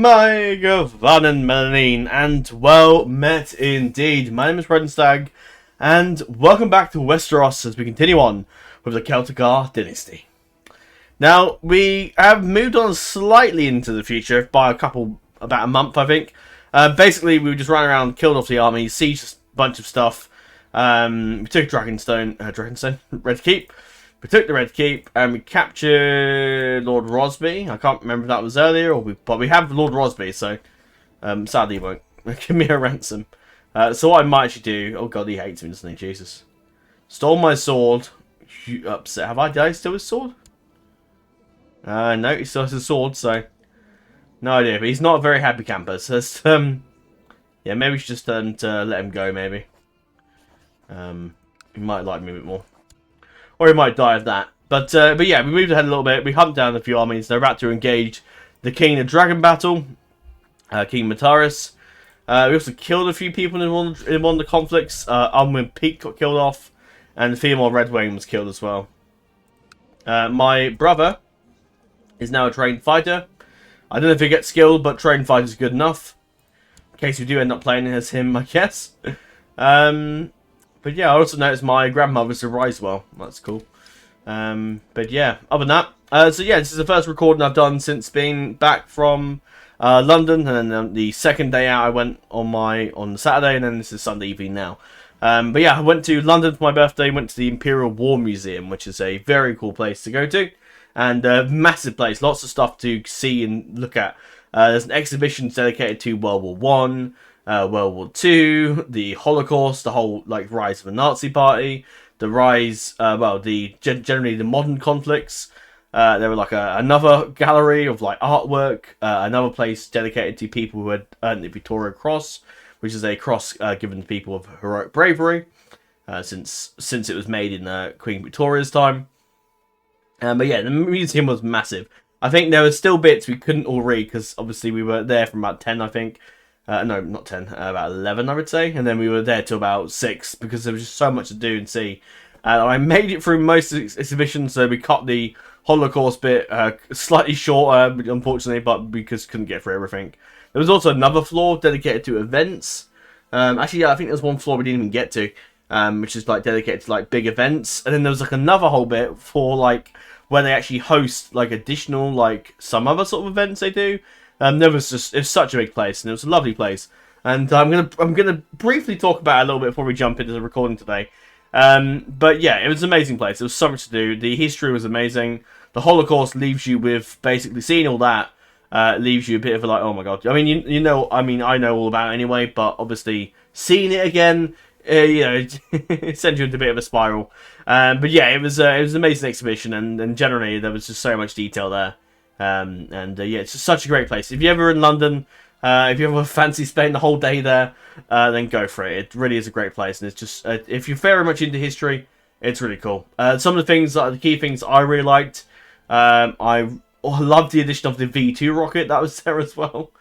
My Govan and Melanine, and well met indeed. My name is Stag, and welcome back to Westeros as we continue on with the Celtigar Dynasty. Now, we have moved on slightly into the future by about a month, I think. Basically, we just ran around, killed off the army, sieged a bunch of stuff. We took Dragonstone, Red Keep. We took the Red Keep and we captured Lord Rosby. I can't remember if that was earlier, but we have Lord Rosby, so sadly he won't give me a ransom. So what I might actually do... Oh god, he hates me, doesn't he? Jesus. Stole my sword. You upset. Did I steal his sword? No, he still has his sword, so... No idea, but he's not a very happy camper, so yeah, maybe we should just let him go, maybe. He might like me a bit more. Or he might die of that. But yeah, we moved ahead a little bit. We hunted down a few armies. They're about to engage the King of Dragon battle, King Mataris. We also killed a few people in one of the conflicts. Unwin Peak got killed off, and the female Red Wing was killed as well. My brother is now a trained fighter. I don't know if he gets skilled, but trained fighter is good enough. In case we do end up playing as him, I guess. But yeah, I also noticed my grandmother's a Risewell. That's cool. But yeah, other than that. So yeah, this is the first recording I've done since being back from London. And then the second day out I went on Saturday. And then this is Sunday evening now. But yeah, I went to London for my birthday. Went to the Imperial War Museum, which is a very cool place to go to. And a massive place. Lots of stuff to see and look at. There's an exhibition dedicated to World War One. World War II, the Holocaust, the whole rise of the Nazi Party, the rise, generally the modern conflicts. There were another gallery of artwork, another place dedicated to people who had earned the Victoria Cross, which is a cross given to people of heroic bravery, since it was made in Queen Victoria's time. But yeah, the museum was massive. I think there were still bits we couldn't all read because obviously we were there from about 10, I think. No, not 10, about 11, I would say. And then we were there till about 6 because there was just so much to do and see. I made it through most of the exhibition, so we cut the Holocaust bit slightly shorter, unfortunately, but because couldn't get through everything. There was also another floor dedicated to events. Actually, yeah, I think there's one floor we didn't even get to, which is dedicated to big events. And then there was another whole bit for where they actually host additional some other sort of events they do. It's such a big place, and it was a lovely place. And I'm gonna briefly talk about it a little bit before we jump into the recording today. But yeah, it was an amazing place. There was so much to do. The history was amazing. The Holocaust leaves you with basically seeing all that. Leaves you a bit of oh my god. I mean, I know all about it anyway, but obviously seeing it again, it sends you into a bit of a spiral. But yeah, it was an amazing exhibition, and generally there was just so much detail there. Yeah, it's just such a great place. If you're ever in London, if you ever fancy spending the whole day there, then go for it. It really is a great place, and it's just if you're very much into history, it's really cool. Some of the key things I really liked. I loved the addition of the V2 rocket that was there as well.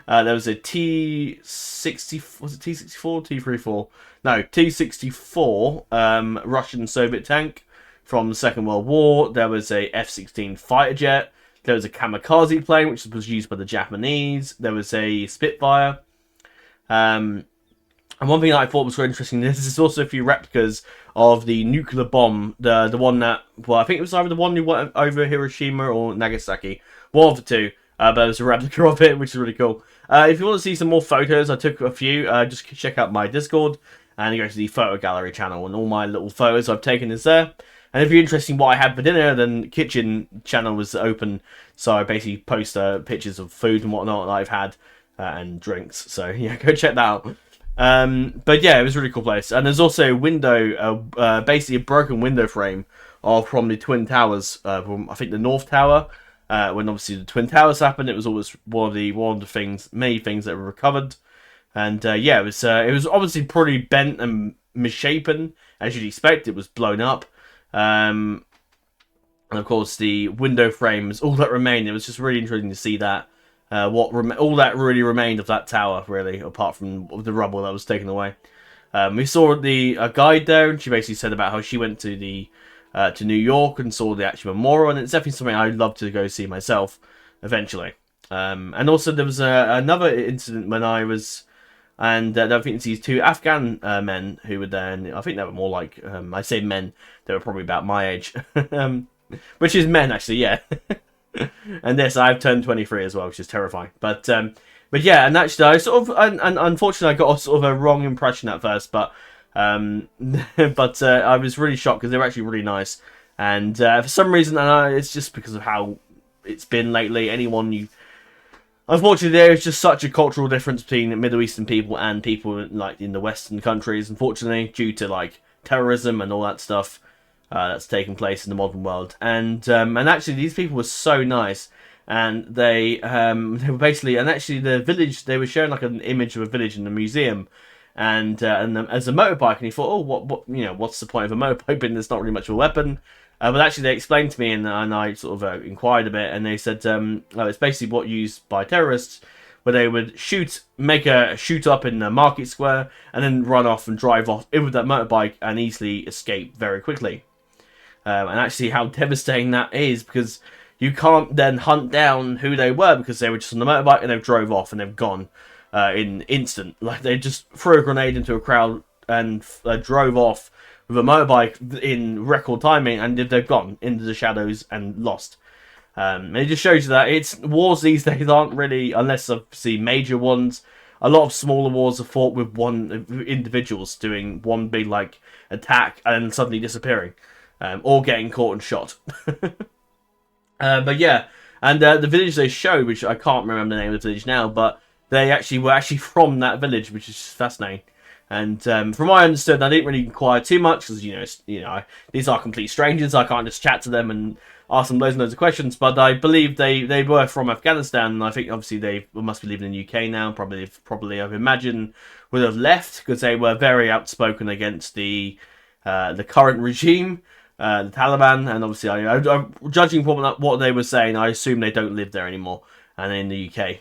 There was a T-60, was it T-64, T-34? No, T-64 Russian Soviet tank from the Second World War. There was a F-16 fighter jet. There was a kamikaze plane, which was used by the Japanese. There was a Spitfire. And one thing that I thought was very interesting, this is also a few replicas of the nuclear bomb. The one that, I think it was either the one who went over Hiroshima or Nagasaki. One of the two. But there was a replica of it, which is really cool. If you want to see some more photos, I took a few. Just check out my Discord and go to the photo gallery channel. And all my little photos I've taken is there. And if you're interested in what I had for dinner, then the kitchen channel was open. So I basically post pictures of food and whatnot that I've had and drinks. So yeah, go check that out. But yeah, it was a really cool place. And there's also a window, basically a broken window frame from the Twin Towers, from I think the North Tower. When obviously the Twin Towers happened, it was always one of the things, many things that were recovered. And yeah, it was obviously pretty bent and misshapen, as you'd expect. It was blown up. And of course the window frames, all that remained. It was just really interesting to see that all that really remained of that tower, really, apart from the rubble that was taken away. We saw a guide there, and she basically said about how she went to New York and saw the actual memorial, and it's definitely something I'd love to go see myself eventually. And also there was another incident when I was, and I think it's these two Afghan men who were there, and I think they were more like, I say men, they were probably about my age, which is men actually, yeah. And this, I've turned 23 as well, which is terrifying. But yeah, and actually, I sort of, and unfortunately, I got a sort of a wrong impression at first, but I was really shocked because they were actually really nice. And for some reason, it's just because of how it's been lately. Unfortunately, there is just such a cultural difference between Middle Eastern people and people like in the Western countries. Unfortunately, due to like terrorism and all that stuff that's taken place in the modern world. And actually, these people were so nice. And they were basically, and actually the village, they were showing like an image of a village in the museum, and as a motorbike, and he thought, oh, what's the point of a motorbike? And there's not really much of a weapon. But actually, they explained to me, and I sort of inquired a bit, and they said it's basically what used by terrorists, where they would shoot up in the market square, and then run off and drive off in with that motorbike and easily escape very quickly. And actually, how devastating that is, because you can't then hunt down who they were because they were just on the motorbike and they've drove off and they've gone in instant. Like they just threw a grenade into a crowd and drove off with a motorbike in record timing, and they've gone into the shadows and lost. And it just shows you that it's wars these days aren't really, unless obviously major ones. A lot of smaller wars are fought with individuals doing one big like attack and suddenly disappearing, or getting caught and shot. But yeah, and the village they showed, which I can't remember the name of the village now, but they were actually from that village, which is fascinating. And from what I understood, I didn't really inquire too much because these are complete strangers. I can't just chat to them and ask them loads and loads of questions. But I believe they were from Afghanistan, and I think obviously they must be living in the UK now. Probably I've imagined would have left because they were very outspoken against the current regime. The Taliban, and obviously, I judging from what they were saying, I assume they don't live there anymore, and in the UK.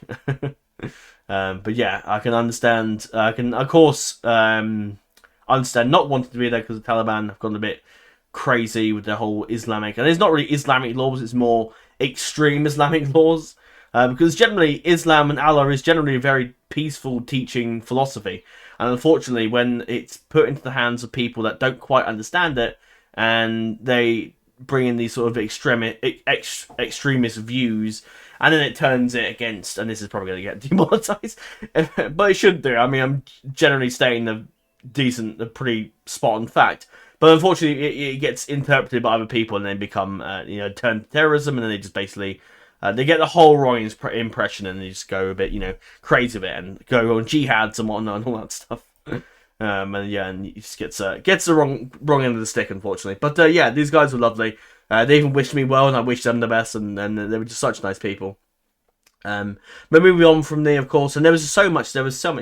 But yeah, I can understand. I can, of course, understand not wanting to be there because the Taliban have gone a bit crazy with their whole Islamic, and it's not really Islamic laws; it's more extreme Islamic laws. Because generally, Islam and Allah is generally a very peaceful teaching philosophy, and unfortunately, when it's put into the hands of people that don't quite understand it, and they bring in these sort of extremist views, and then it turns it against, and this is probably going to get demonetized, but it shouldn't do. I mean, I'm generally stating a pretty spot-on fact, but unfortunately it gets interpreted by other people and then become, turned to terrorism, and then they just basically, they get the whole wrong impression, and they just go a bit, crazy with it, and go on jihads and whatnot, and all that stuff. And he just gets the wrong end of the stick, unfortunately. But yeah, these guys were lovely. They even wished me well, and I wished them the best, and they were just such nice people. But moving on from there, of course, and there was so much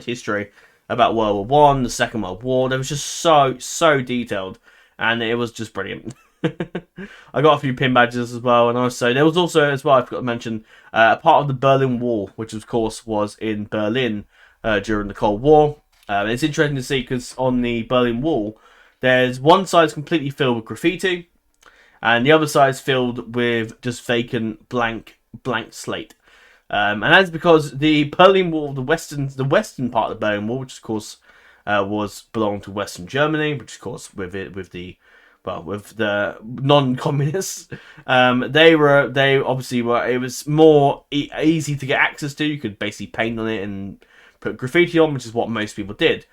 history about World War One, the Second World War. There was just so detailed, and it was just brilliant. I got a few pin badges as well, and also there was also as well, I forgot to mention, a part of the Berlin Wall, which of course was in Berlin during the Cold War. It's interesting to see because on the Berlin Wall, there's one side completely filled with graffiti, and the other side is filled with just vacant blank slate. And that's because the Berlin Wall, the western part of the Berlin Wall, which of course belonged to Western Germany, which of course with the non-communists, they obviously were. It was more easy to get access to. You could basically paint on it and put graffiti on, which is what most people did,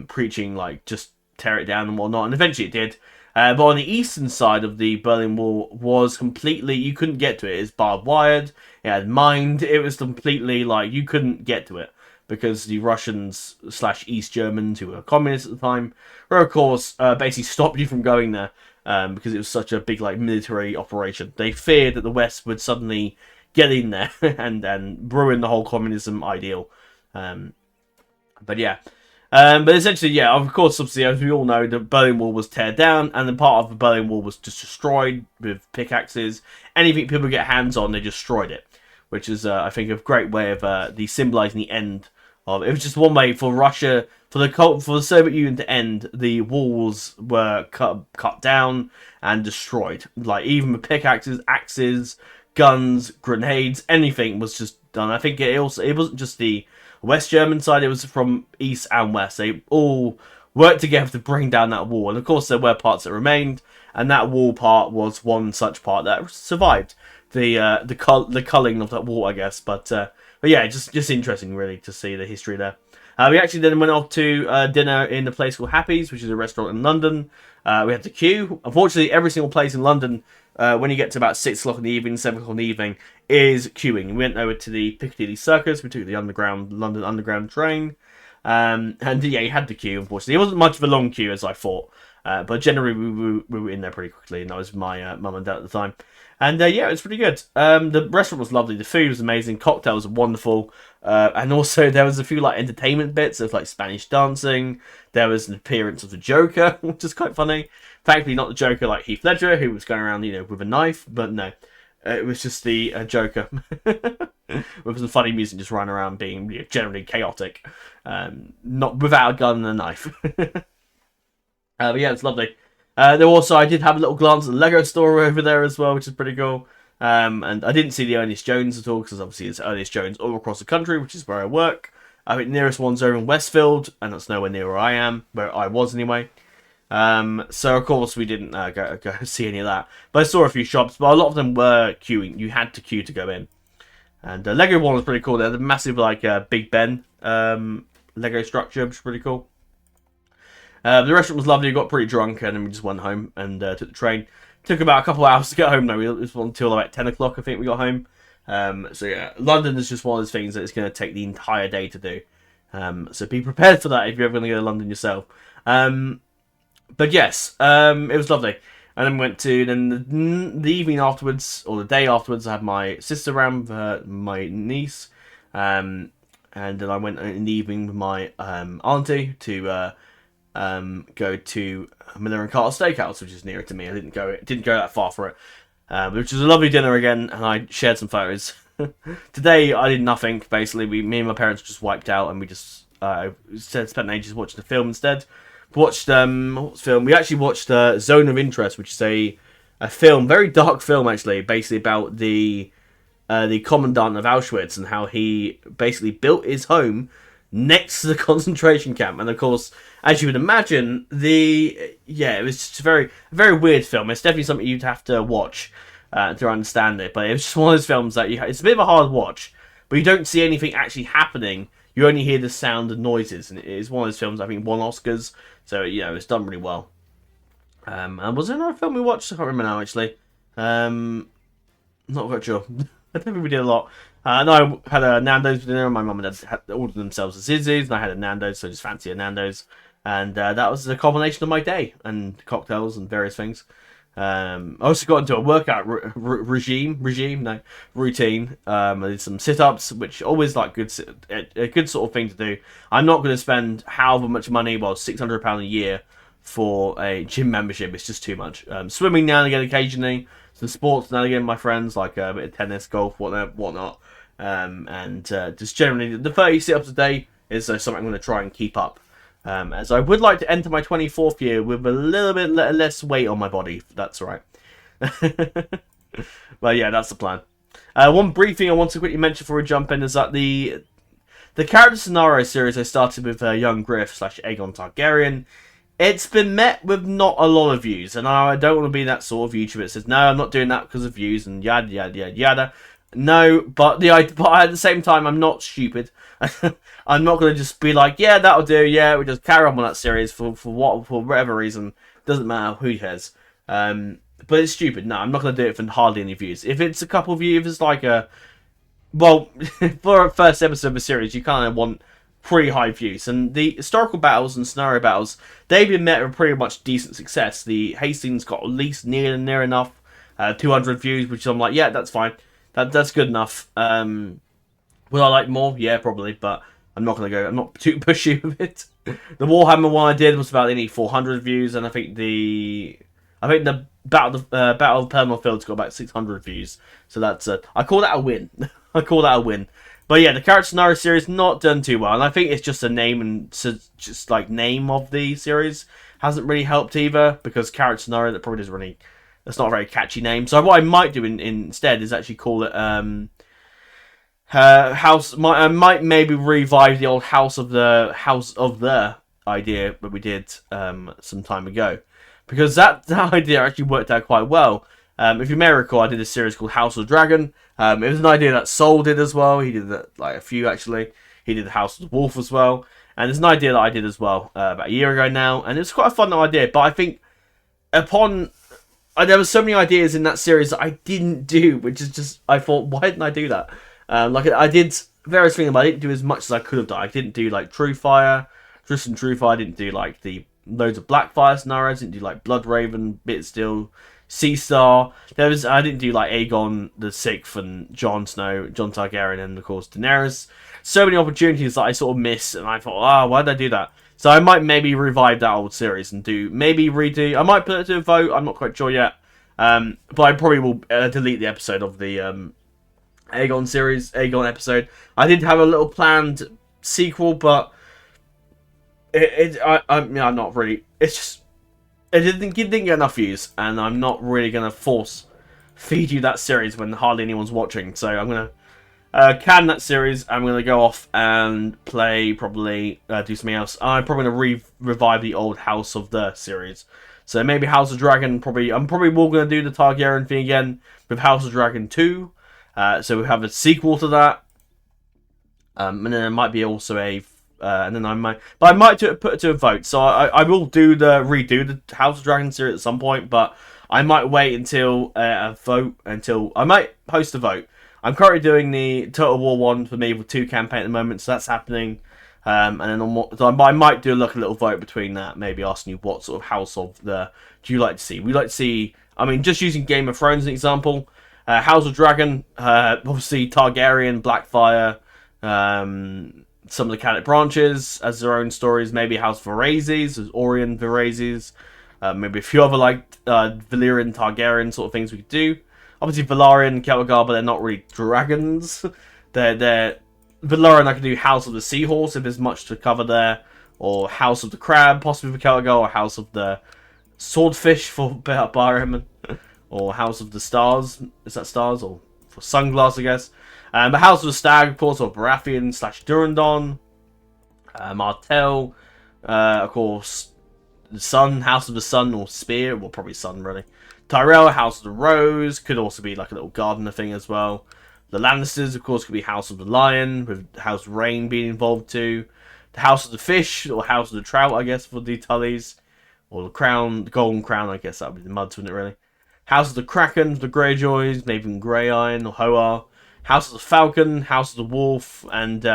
preaching like just tear it down and whatnot, and eventually it did. But on the eastern side of the Berlin Wall was completely, you couldn't get to it. It's barbed wired, it had mined, it was completely like you couldn't get to it because the Russians / East Germans, who were communists at the time, were of course basically stopped you from going there because it was such a big like military operation. They feared that the West would suddenly get in there and ruin the whole communism ideal. But yeah, but essentially, yeah, of course, obviously, as we all know, the Berlin Wall was teared down, and then part of the Berlin Wall was just destroyed with pickaxes. Anything people get hands on, they destroyed it, which is, I think, a great way of symbolizing the end of it. It was just one way for Russia, for the Soviet Union to end. The walls were cut down and destroyed, like even with pickaxes, axes, guns, grenades, anything was just done. I think it wasn't just the West German side, it was from East and West. They all worked together to bring down that wall. And of course there were parts that remained, and that wall part was one such part that survived. The culling of that wall, I guess. But yeah, just interesting really to see the history there. We actually then went off to dinner in a place called Happy's, which is a restaurant in London. We had to queue. Unfortunately, every single place in London, when you get to about 6 o'clock in the evening, 7 o'clock in the evening, is queuing. We went over to the Piccadilly Circus. We took the London Underground train. And yeah, you had to queue, unfortunately. It wasn't much of a long queue as I thought. But generally, we were in there pretty quickly. And that was my mum and dad at the time. And yeah, it was pretty good. The restaurant was lovely. The food was amazing. Cocktails were wonderful. And also, there was a few like entertainment bits of like Spanish dancing. There was an appearance of the Joker, which is quite funny. Thankfully, not the Joker like Heath Ledger, who was going around, with a knife. But no, it was just the Joker with some funny music, just running around being generally chaotic, not without a gun and a knife. But yeah, it's lovely. There also, I did have a little glance at the Lego store over there as well, which is pretty cool. And I didn't see the Ernest Jones at all, because obviously it's Ernest Jones all across the country, which is where I work. I think the nearest one's over in Westfield, and that's nowhere near where I am, where I was anyway. So of course we didn't go see any of that. But I saw a few shops, but a lot of them were queuing. You had to queue to go in. And the Lego one was pretty cool. They had a massive like Big Ben Lego structure, which is pretty cool. The restaurant was lovely. We got pretty drunk, and then we just went home and took the train. Took about a couple of hours to get home, though. It was until about 10 o'clock, I think, we got home. So yeah, London is just one of those things that it's going to take the entire day to do. So be prepared for that if you're ever going to go to London yourself. But yes, it was lovely. And then we went to, the evening afterwards, or the day afterwards, I had my sister around with my niece. And then I went in the evening with my auntie to go to Miller and Carter Steakhouse, which is nearer to me. I didn't go that far for it, which was a lovely dinner again, and I shared some photos. Today I did nothing. Basically, me and my parents just wiped out, and we just spent ages watching the film instead. Watched what film? We actually watched Zone of Interest, which is a film, very dark film actually, basically about the commandant of Auschwitz and how he basically built his home next to the concentration camp. And of course, as you would imagine, it was just a very, very weird film. It's definitely something you'd have to watch to understand it. But it was just one of those films that it's a bit of a hard watch, but you don't see anything actually happening. You only hear the sound and noises, and it is one of those films I think won Oscars. So it's done really well. And was there another film we watched? I can't remember now actually. Not quite sure. I don't think we did a lot. And I had a Nando's for dinner. My mum and dad had ordered themselves a Zizzi's, and I had a Nando's, so just fancy a Nando's. And that was the culmination of my day, and cocktails and various things. I also got into a workout routine. I did some sit-ups, which always like a good sort of thing to do. I'm not going to spend however much money, well, £600 a year for a gym membership. It's just too much. Swimming now and again occasionally. Some sports now and again, my friends, like a bit of tennis, golf, whatnot. And just generally, the 30 sit-ups a day is something I'm going to try and keep up. As I would like to enter my 24th year with a little bit less weight on my body, if that's right. But yeah, that's the plan. One brief thing I want to quickly mention before we jump in is that the character scenario series I started with young Griff / Aegon Targaryen, it's been met with not a lot of views, and I don't want to be that sort of YouTuber that says, no, I'm not doing that because of views, and yada, yada, yada, yada. No, but at the same time, I'm not stupid. I'm not going to just be like, yeah, that'll do, yeah, we just carry on with that series for whatever reason. Doesn't matter, who cares. But it's stupid. No, I'm not going to do it for hardly any views. If it's a couple of views, it's like well, for a first episode of a series, you kind of want pretty high views. And the historical battles and scenario battles, they've been met with pretty much decent success. The Hastings got at least near enough 200 views, which I'm like, yeah, that's fine. That's good enough. Would I like more? Yeah, probably, but I'm not too pushy with it. The Warhammer one I did was about only 400 views, and I think the Battle of Permal Fields got about 600 views. So that's I call that a win. I call that a win. But yeah, the character scenario series not done too well, and I think it's just a name and name of the series hasn't really helped either, because character scenario that probably doesn't really That's not a very catchy name. So what I might do instead is actually call it House. I might maybe revive the old House of the idea that we did some time ago, because that idea actually worked out quite well. If you may recall, I did a series called House of the Dragon. It was an idea that Sol did as well. He did like a few actually. He did the House of the Wolf as well, and it's an idea that I did as well about a year ago now, and it's quite a fun idea. But I think there were so many ideas in that series that I didn't do, which is just, I thought, why didn't I do that? Like I did various things, but I didn't do as much as I could have done. I didn't do like Truefire. I didn't do like the loads of Blackfire scenarios. I didn't do like Bloodraven, Bitsteel, Sea Star. I didn't do like Aegon the Sixth and Jon Snow, Jon Targaryen, and of course Daenerys. So many opportunities that I sort of missed, and I thought, why did I do that? So I might maybe revive that old series and redo. I might put it to a vote. I'm not quite sure yet. But I probably will delete the episode of the Aegon episode. I did have a little planned sequel, but I'm not really. It's just it didn't get enough views, and I'm not really gonna force feed you that series when hardly anyone's watching. So I'm gonna can that series. I'm gonna go off and play, probably do something else. I'm probably gonna revive the old House of the series. So maybe House of Dragon. I'm probably more gonna do the Targaryen thing again with House of Dragon 2. So we have a sequel to that, and then there might be also and then I might put it to a vote. So I will redo the House of Dragon series at some point, but I might wait until a vote. I might post a vote. I'm currently doing the Total War 1 for Medieval 2 campaign at the moment, so that's happening. And then I might do a little vote between that, maybe asking you what sort of House of the do you like to see. We like to see. I mean, just using Game of Thrones as an example. House of Dragon, obviously Targaryen, Blackfire, some of the Catholic branches as their own stories. Maybe House of Varazes, as Orien Varazes, maybe a few other like Valyrian, Targaryen sort of things we could do. Obviously Valyrian, Celtigar, but they're not really dragons. They're Valyrian. I could do House of the Seahorse if there's much to cover there, or House of the Crab, possibly for Celtigar, or House of the Swordfish for Byron. Or House of the Stars. Is that Stars? Or for Sunglass, I guess. The House of the Stag, of course, or Baratheon / Durandon. Martell. Of course, the Sun, House of the Sun, or Spear. Well, probably Sun, really. Tyrell, House of the Rose. Could also be like a little gardener thing as well. The Lannisters, of course, could be House of the Lion, with House of Rain being involved too. The House of the Fish, or House of the Trout, I guess, for the Tullys. Or the Crown, the Golden Crown, I guess that would be the Muds, wouldn't it, really? House of the Krakens, the Greyjoys, maybe even Grey Iron or Hoar. House of the Falcon, House of the Wolf, and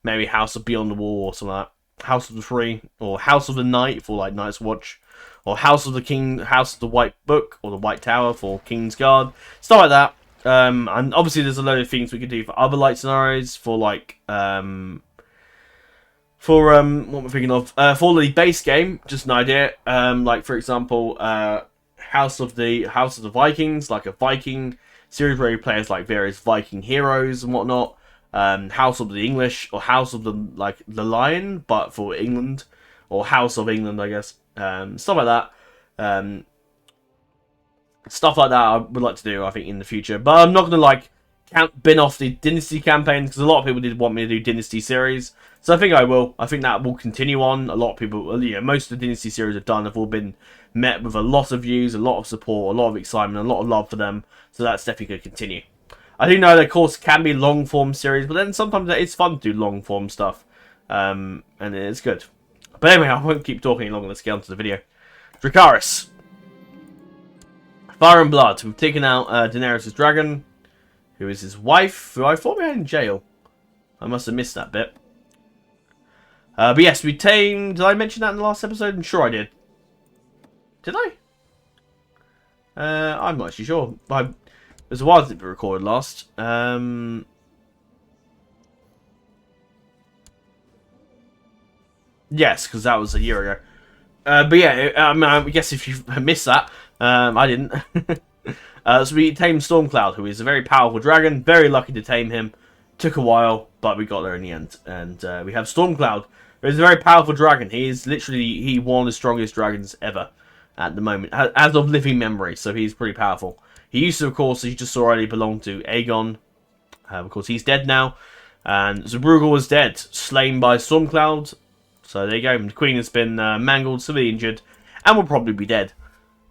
maybe House of Beyond the Wall or something like that. House of the Three, or House of the Night for like Night's Watch. Or House of the King, House of the White Book, or the White Tower for King's Guard. Stuff like that. And obviously there's a load of things we could do for other light scenarios, for like, what am I thinking of? For the base game, just an idea. Like for example, House of the Vikings, like a Viking series where you play as like various Viking heroes and whatnot. House of the English, or House of the Lion, but for England, or House of England, I guess. Stuff like that. Stuff like that I would like to do, I think, in the future. But I'm not gonna bin off the Dynasty campaign, because a lot of people did want me to do Dynasty series. So I think I will. I think that will continue on. A lot of people, most of the Dynasty series I've done have all been met with a lot of views, a lot of support, a lot of excitement, a lot of love for them. So that's definitely going to continue. I do know that, of course, can be long form series, but then sometimes it's fun to do long form stuff, and it's good. But anyway, I won't keep talking longer. Let's get on to the video. Dracarys. Fire and Blood. We've taken out Daenerys' dragon, who is his wife, who I thought we had in jail. I must have missed that bit. But yes, we tamed... Did I mention that in the last episode? I'm sure I did. Did I? I'm not actually sure. It was a while since we recorded last. Yes, because that was a year ago. But yeah, I guess if you missed that, I didn't. So we tamed Stormcloud, who is a very powerful dragon. Very lucky to tame him. Took a while, but we got there in the end. And we have Stormcloud, who is a very powerful dragon. He is literally one of the strongest dragons ever. at the moment, as of living memory. So he's pretty powerful. He used to, of course, as you just saw already, belong to Aegon. Of course, he's dead now. And Zebrugel was dead, slain by Stormcloud. So there you go. The Queen has been mangled, severely injured, and will probably be dead.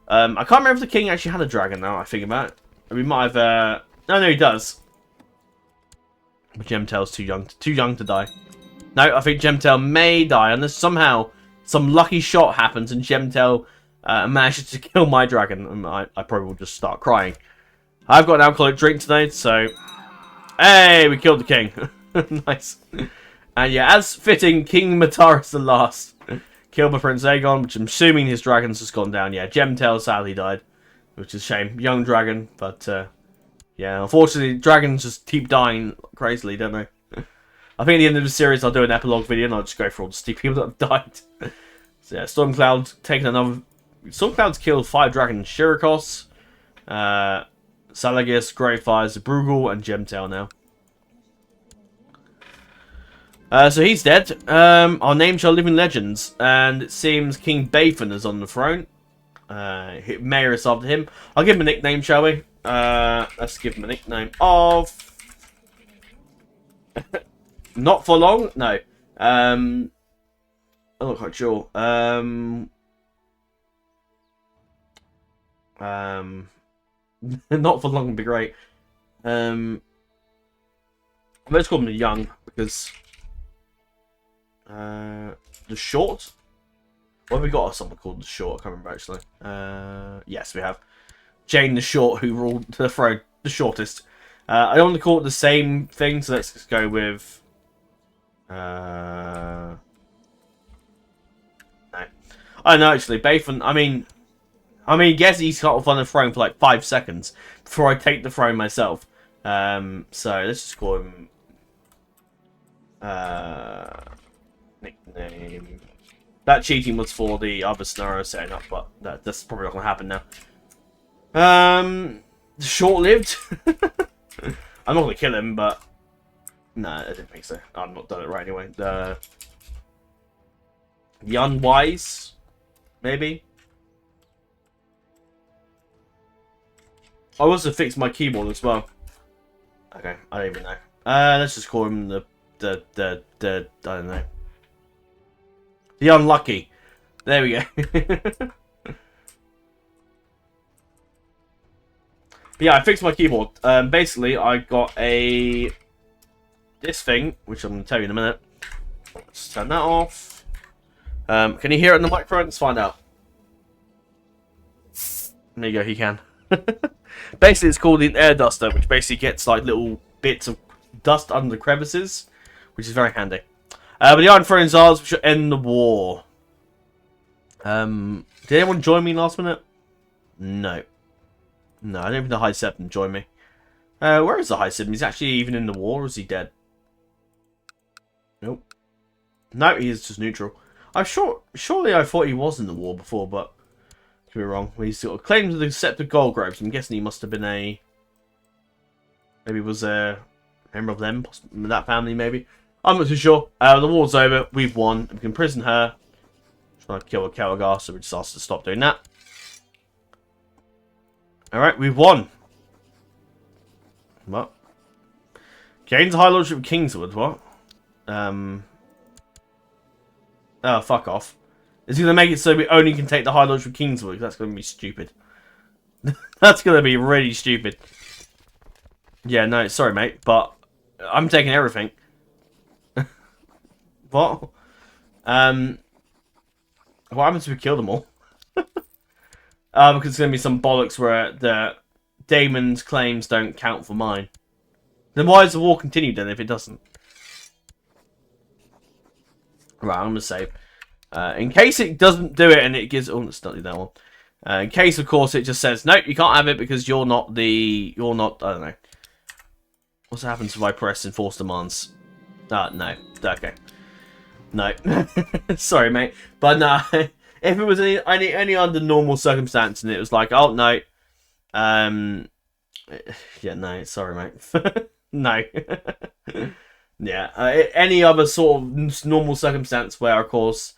I can't remember if the King actually had a dragon now, I think about it. We might have... No, he does. But Gemtail's too young to die. No, I think Gemtail may die, unless somehow some lucky shot happens and Gemtail manages to kill my dragon. I probably will just start crying. I've got an alcoholic drink tonight, so... Hey, we killed the king. Nice. And yeah, as fitting, King Mataris the Last killed by Prince Aegon, which I'm assuming his dragon's just gone down. Yeah, Gemtail sadly died, which is a shame. Young dragon, but yeah, unfortunately, dragons just keep dying crazily, don't they? I think at the end of the series, I'll do an epilogue video and I'll just go for all the stupid people that have died. So yeah, Stormcloud taking another... Stormcloud's killed 5 dragons. Shirikos, Salagis, Greyfire, Zebrugel, and Gemtail now. So he's dead. Our name shall live in legends. And it seems King Bathan is on the throne. Myrish after him. I'll give him a nickname, shall we? Let's give him a nickname of... Not for long? No. I'm not quite sure. Not for long would be great. Let's call him the Young, because... the Short? What have we got? Someone called the Short, I can't remember actually. Yes, we have. Jane the Short, who ruled the throne, the shortest. I don't want to call it the same thing, so let's just go with... No. I don't know, actually. Bathan, I mean, guess he's got on the throne for like 5 seconds before I take the throne myself. So let's just call him... nickname... That cheating was for the other scenario setting up, but that's probably not going to happen now. Short-lived? I'm not going to kill him, but... No, I didn't think so. I'm not done it right anyway. The Unwise? Maybe? I also fixed my keyboard as well. Okay, I don't even know. Let's just call him the I don't know. The Unlucky. There we go. But yeah, I fixed my keyboard. Basically, I got this thing, which I'm going to tell you in a minute. Let's turn that off. Can you hear it in the microphone? Let's find out. There you go, he can. Basically, it's called an air duster, which basically gets like little bits of dust under the crevices, which is very handy. But the Iron Throne is ours, which will end the war. Did anyone join me last minute? No. No, I don't think the High Septon joined me. Where is the High Septon? He's actually even in the war, or is he dead? Nope. No, he is just neutral. I'm sure. Surely I thought he was in the war before, but could be wrong. He's sort of claimed the Scepter Gold Grapes. I'm guessing he must have been a... Maybe was a member of them, that family, maybe. I'm not too sure. The war's over. We've won. We can imprison her. Trying to kill a Celtigar, so we just asked her to stop doing that. Alright, we've won. What? Gains High Lordship of Kingswood, what? Oh, fuck off. It's going to make it so we only can take the High Lordship of Kingswood. That's going to be stupid. That's going to be really stupid. Yeah, no, sorry, mate, but I'm taking everything. What? What happens if we kill them all? Because it's going to be some bollocks where the Daemon's claims don't count for mine. Then why does the war continue then if it doesn't? Right, I'm going to save. In case it doesn't do it and it gives... Oh, let's not do that one. In case, of course, it just says, nope, you can't have it because you're not the... You're not... I don't know. What happens if I press enforce demands? No. Okay. No. Sorry, mate. But no. If it was any under normal circumstance and it was like, oh, no. Yeah, no. Sorry, mate. No. Yeah. Any other sort of normal circumstance where, of course,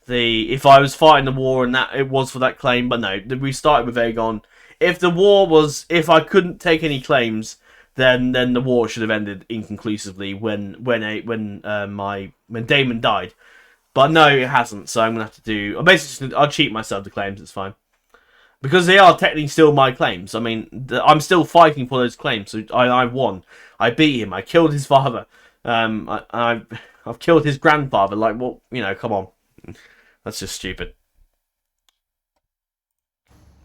if I was fighting the war and that it was for that claim, but no, we started with Aegon. If I couldn't take any claims, then the war should have ended inconclusively when Daemon died. But no, it hasn't. So I'm gonna have to do. I'll cheat myself to claims. It's fine because they are technically still my claims. I mean, I'm still fighting for those claims. So I won. I beat him. I killed his father. I've killed his grandfather. Like, well, come on. That's just stupid.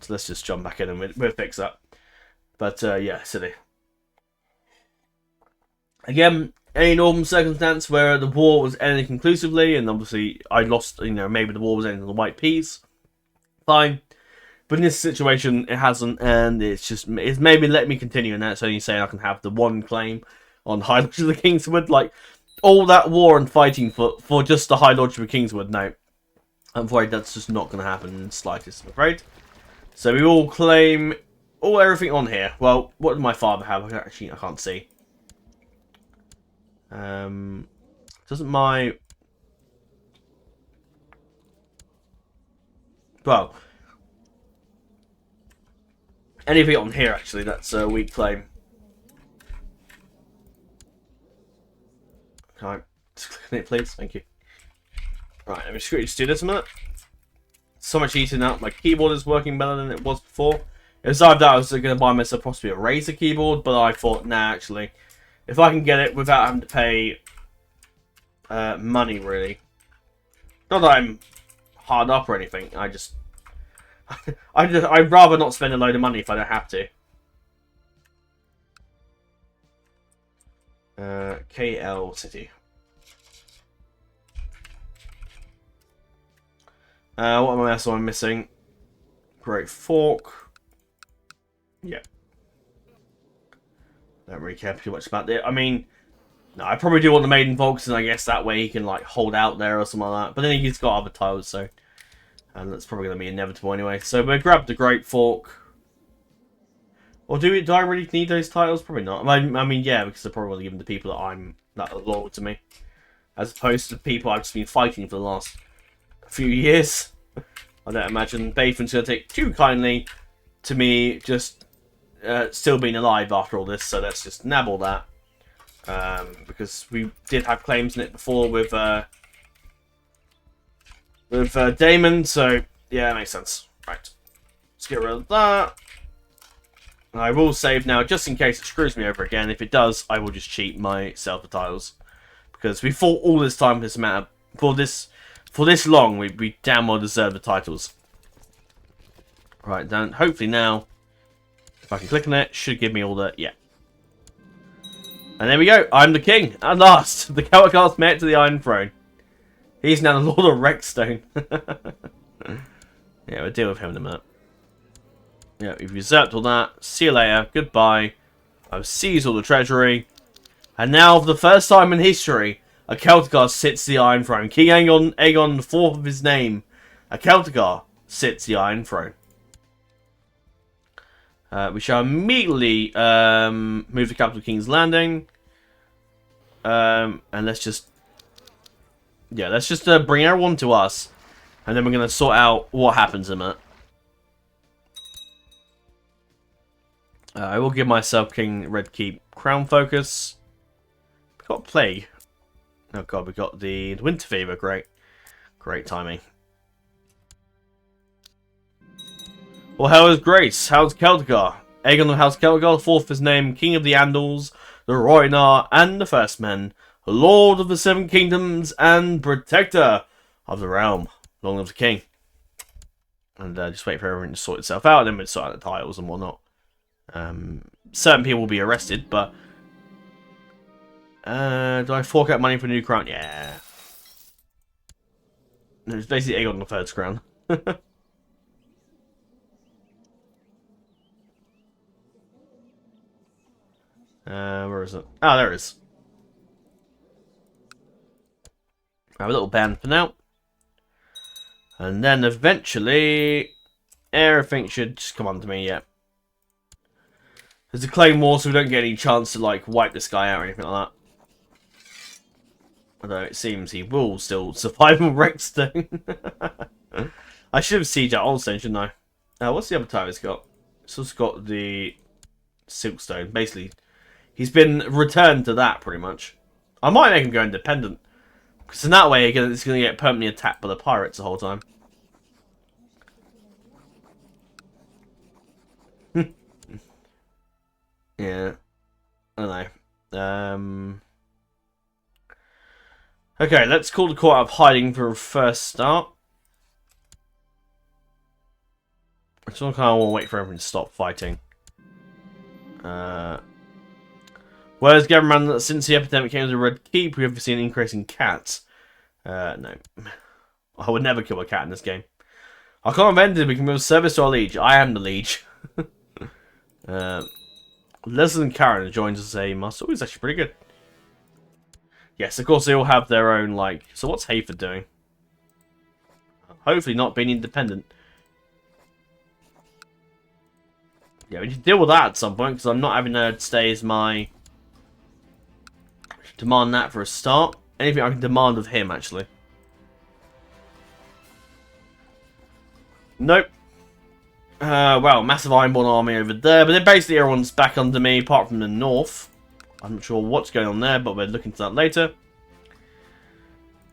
So let's just jump back in and we'll fix that. But yeah, silly. Again, any normal circumstance where the war was ending conclusively, and obviously I lost, maybe the war was ending on the white peas, fine. But in this situation, it hasn't, and it's maybe let me continue, and that's only saying I can have the one claim on High Lodge of the Kingswood. Like, all that war and fighting for just the High Lodge of the Kingswood, no. I'm afraid that's just not going to happen in the slightest, I'm afraid. So we all claim everything on here. Well, what did my father have? I can't see. Doesn't my... Well, anything on here, actually, that's a weak claim. Can I just click on it, please? Thank you. Right, let me just do this a minute. So much easier now. My keyboard is working better than it was before. It was either that I was going to buy myself possibly a Razer keyboard, but I thought, nah, actually, if I can get it without having to pay money, really. Not that I'm hard up or anything. I'd rather not spend a load of money if I don't have to. KL City. What else am I missing? Great Fork. Yeah. Don't really care too much about it. I mean, no, I probably do want the Maiden Volks, and I guess that way he can like hold out there or something like that. But then he's got other tiles, so and that's probably going to be inevitable anyway. So we'll grab the Great Fork. Or do I really need those titles? Probably not. I mean, yeah, because I probably want to give them to people that are loyal to me, as opposed to people I've just been fighting for the last few years. I don't imagine Bathan's going to take too kindly to me just still being alive after all this, so let's just nabble that. Because we did have claims in it before with Daemon, so yeah, that makes sense. Right, let's get rid of that. And I will save now, just in case it screws me over again. If it does, I will just cheat myself the tiles. Because we fought all this time for this amount for this long, we damn well deserve the titles. Right, then hopefully now, if I can click on it, should give me all the, yeah. And there we go, I'm the king, at last. The Celtigars made it to the Iron Throne. He's now the Lord of Rexstone. Yeah, we'll deal with him in a minute. Yeah, we've usurped all that. See you later, goodbye. I've seized all the treasury. And now, for the first time in history, a Celtigar sits the Iron Throne. King Aegon, the fourth of his name, a Celtigar sits the Iron Throne. We shall immediately move the capital King's Landing. And let's just bring everyone to us. And then we're going to sort out what happens in a minute. I will give myself King Red Keep Crown Focus. We've got Plague. Oh god, we got the Winter Fever. Great timing. Well, how is Grace? How's Celtigar? Aegon of House Celtigar, fourth his name, King of the Andals, the Roynar, and the First Men, Lord of the Seven Kingdoms, and Protector of the Realm. Long live the King. And just wait for everyone to sort itself out, and then we'll sort out the titles and whatnot. Certain people will be arrested, but do I fork out money for a new crown? Yeah. It's basically Aegon the Third's crown. Where is it? Oh, there it is. I have a little band for now. And then eventually, everything should just come onto me, yeah. There's a claim war, so we don't get any chance to, like, wipe this guy out or anything like that. Although it seems he will still survive on Rexstone. I should have sieged out Oldstone, shouldn't I? What's the other tile he's got? He's also got the Silkstone. Basically, he's been returned to that, pretty much. I might make him go independent. Because in that way, it's going to get permanently attacked by the pirates the whole time. Yeah. I don't know. Okay, let's call the court out of hiding for a first start. I just kind of want to wait for everyone to stop fighting. Whereas Gaverman, since the epidemic came to the Red Keep, we have seen an increase in cats. No. I would never kill a cat in this game. I can't have ended, we can move service to our liege. I am the liege. Leslie and Karen joins as a muscle. It's actually pretty good. Yes, of course they all have their own, like... So what's Hayford doing? Hopefully not being independent. Yeah, we need to deal with that at some point, because I'm not having to stay as my... Demand that for a start. Anything I can demand of him, actually. Nope. Well, massive Ironborn army over there, but then basically everyone's back under me, apart from the north. I'm not sure what's going on there, but we'll look into that later.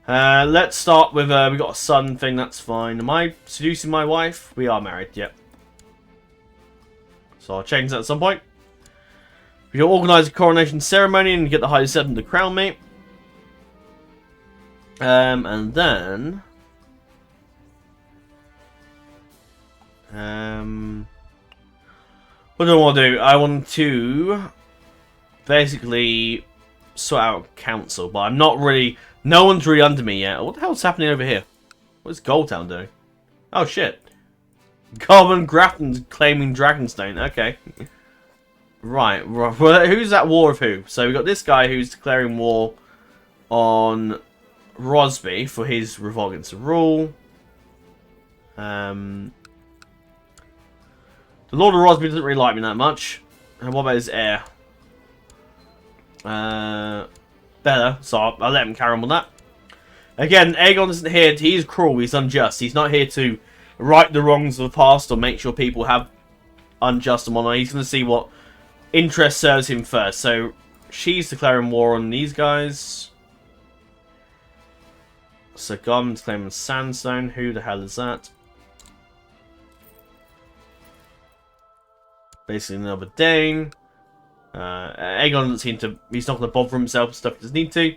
Let's start with, we got a son thing, that's fine. Am I seducing my wife? We are married, yep. So I'll change that at some point. We can organise a coronation ceremony and get the High Seven to crown me. And then... what do I want to do? I want to basically sort out council, but I'm not really... No one's really under me yet. What the hell's happening over here? What's Goldtown doing? Oh shit. Garvin Grafton's claiming Dragonstone. Okay. Right. Well, who's at war with who? So we've got this guy who's declaring war on Rosby for his revolt against the rule. The Lord of Rosby doesn't really like me that much. And what about his heir? Better, so I'll let him carry on with that. Again, Aegon isn't here. He's cruel. He's unjust. He's not here to right the wrongs of the past or make sure people have unjust and whatnot. He's going to see what interest serves him first. So she's declaring war on these guys. So Garmin's claiming Sandstone. Who the hell is that? Basically another Dane. Aegon doesn't seem to... He's not going to bother himself with stuff he doesn't need to.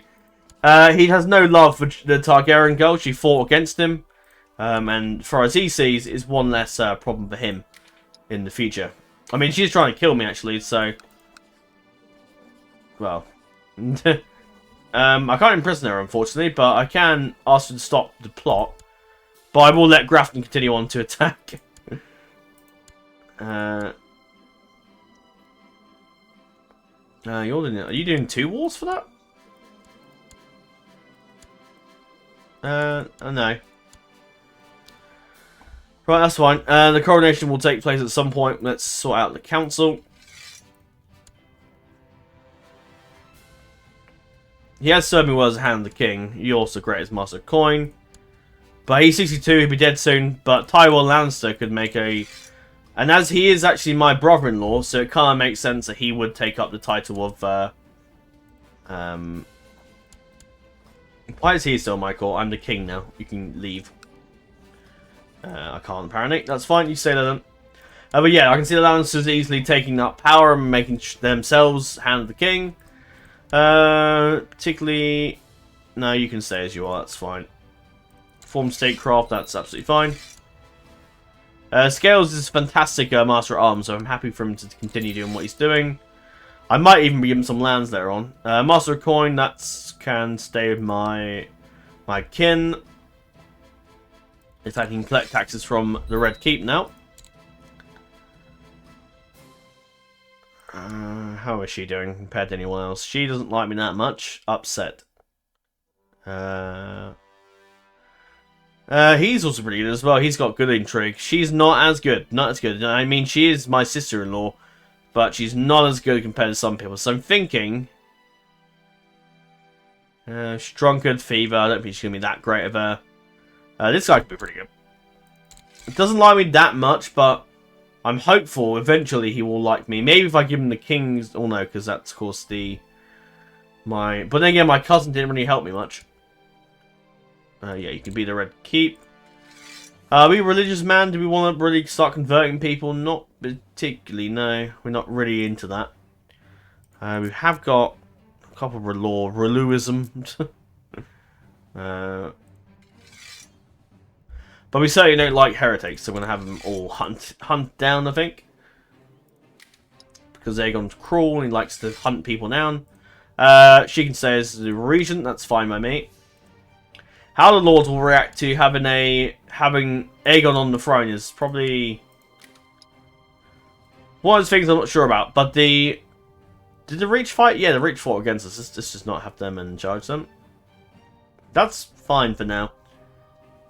He has no love for the Targaryen girl. She fought against him. And as far as he sees, is one less problem for him in the future. I mean, she's trying to kill me, actually, so... Well... I can't imprison her, unfortunately, but I can ask her to stop the plot. But I will let Grafton continue on to attack. Are you doing 2 wars for that? Oh no. Right, that's fine. The coronation will take place at some point. Let's sort out the council. He has served me well as a hand of the king. He also great as master of coin. But he's 62, he'll be dead soon. But Tywell Lannister could make a... And as he is actually my brother-in-law, so it kind of makes sense that he would take up the title of... Why is he still my court? I'm the king now. You can leave. I can't apparently. That's fine, you say that then. But yeah, I can see the Lannisters easily taking up power and making themselves hand of the king. Particularly... No, you can stay as you are, that's fine. Form statecraft, that's absolutely fine. Scales is a fantastic Master at Arms, so I'm happy for him to continue doing what he's doing. I might even be giving some lands later on. Master of Coin, that can stay with my kin. If I can collect taxes from the Red Keep now. How is she doing compared to anyone else? She doesn't like me that much. Upset. He's also pretty good as well. He's got good intrigue. She's not as good. Not as good. I mean, she is my sister-in-law, but she's not as good compared to some people. So I'm thinking... Drunkard, Fever. I don't think she's going to be that great of a... this guy could be pretty good. It doesn't like me that much, but I'm hopeful eventually he will like me. Maybe if I give him the King's... Oh no, because that's, of course, the... But then again, my cousin didn't really help me much. Yeah, you can be the Red Keep. Are we a religious man? Do we want to really start converting people? Not particularly, no. We're not really into that. We have got a couple of Reluism. But we certainly don't like heretics, so we're going to have them all hunt down, I think. Because Aegon's cruel and he likes to hunt people down. She can stay as the regent, that's fine by me. How the Lords will react to having Aegon on the throne is probably one of the things I'm not sure about. But did the Reach fight? Yeah, the Reach fought against us. Let's just not have them and charge them. That's fine for now.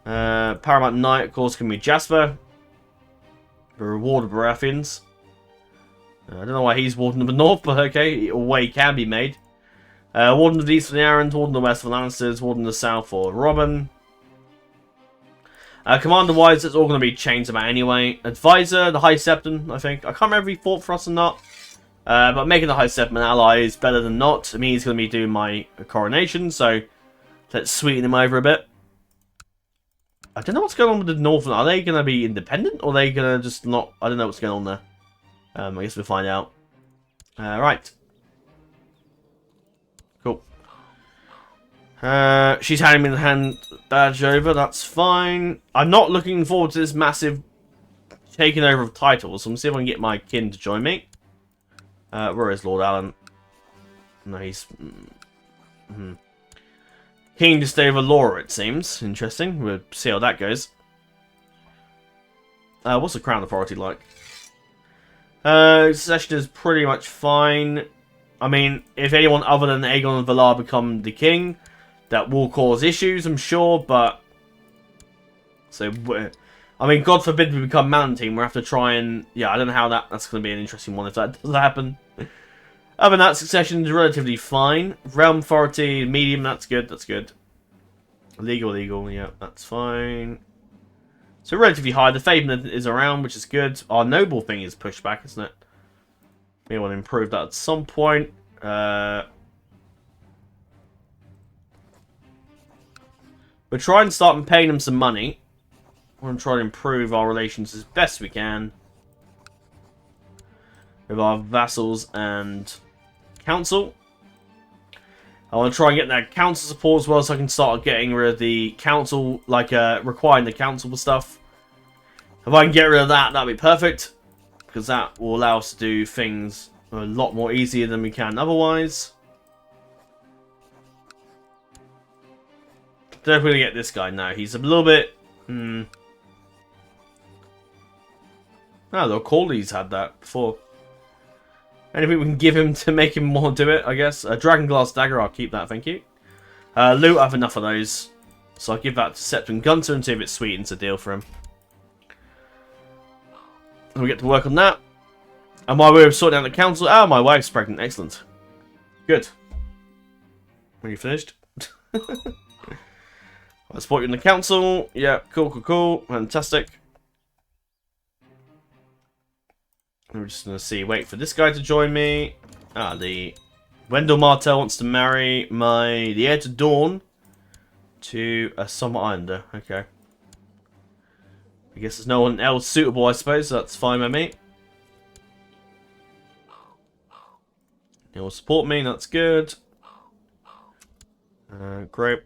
Paramount Knight, of course, can be Jasper. The Reward of Baratheons. I don't know why he's Warden of the North, but okay, a way can be made. Warden of the East for the Arryns, Warden of the West for the Lannisters, Warden of the South for Robin. Commander-wise, it's all going to be changed about anyway. Advisor, the High Septon, I think. I can't remember if he fought for us or not. But making the High Septon an ally is better than not. I mean, he's going to be doing my coronation, so let's sweeten him over a bit. I don't know what's going on with the Northern. Are they going to be independent, or are they going to just not... I don't know what's going on there. I guess we'll find out. Right. Cool. She's handing me the hand badge over. That's fine. I'm not looking forward to this massive taking over of titles. So I'm going to see if I can get my kin to join me. Where is Lord Allen? No, he's... King to stay over Laura, it seems. Interesting. We'll see how that goes. What's the Crown Authority like? Succession is pretty much fine. I mean, if anyone other than Aegon and Valar become the king, that will cause issues, I'm sure, but... So, I mean, God forbid we become Mountain Team, we'll have to try and... Yeah, I don't know how that's going to be an interesting one if that does happen. Other than that, Succession is relatively fine. Realm Authority, medium, that's good, that's good. Legal, yeah, that's fine. So relatively high. The Favorite is around, which is good. Our Noble thing is pushed back, isn't it? We want to improve that at some point. We'll try and start paying them some money. We're going to try to improve our relations as best we can with our vassals and council. I want to try and get that council support as well, so I can start getting rid of the council, like requiring the council for stuff. If I can get rid of that, that'd be perfect, because that will allow us to do things a lot more easier than we can otherwise. Definitely get this guy now. He's a little bit... Oh, the Corley's had that before. Anything we can give him to make him want to do it, I guess. A Dragonglass Dagger, I'll keep that, thank you. Loot, I have enough of those. So I'll give that to Septon Gunter and see if it sweetens the deal for him. And we get to work on that. And while we're sorting out the council... Oh, my wife's pregnant. Excellent. Good. Are you finished? I'll support you in the council. Yeah, cool. Fantastic. We're just going to see, wait for this guy to join me. The Wendell Martell wants to marry the heir to Dawn to a Summer Islander. Okay. I guess there's no one else suitable, I suppose, so that's fine by me. He will support me, that's good. Great.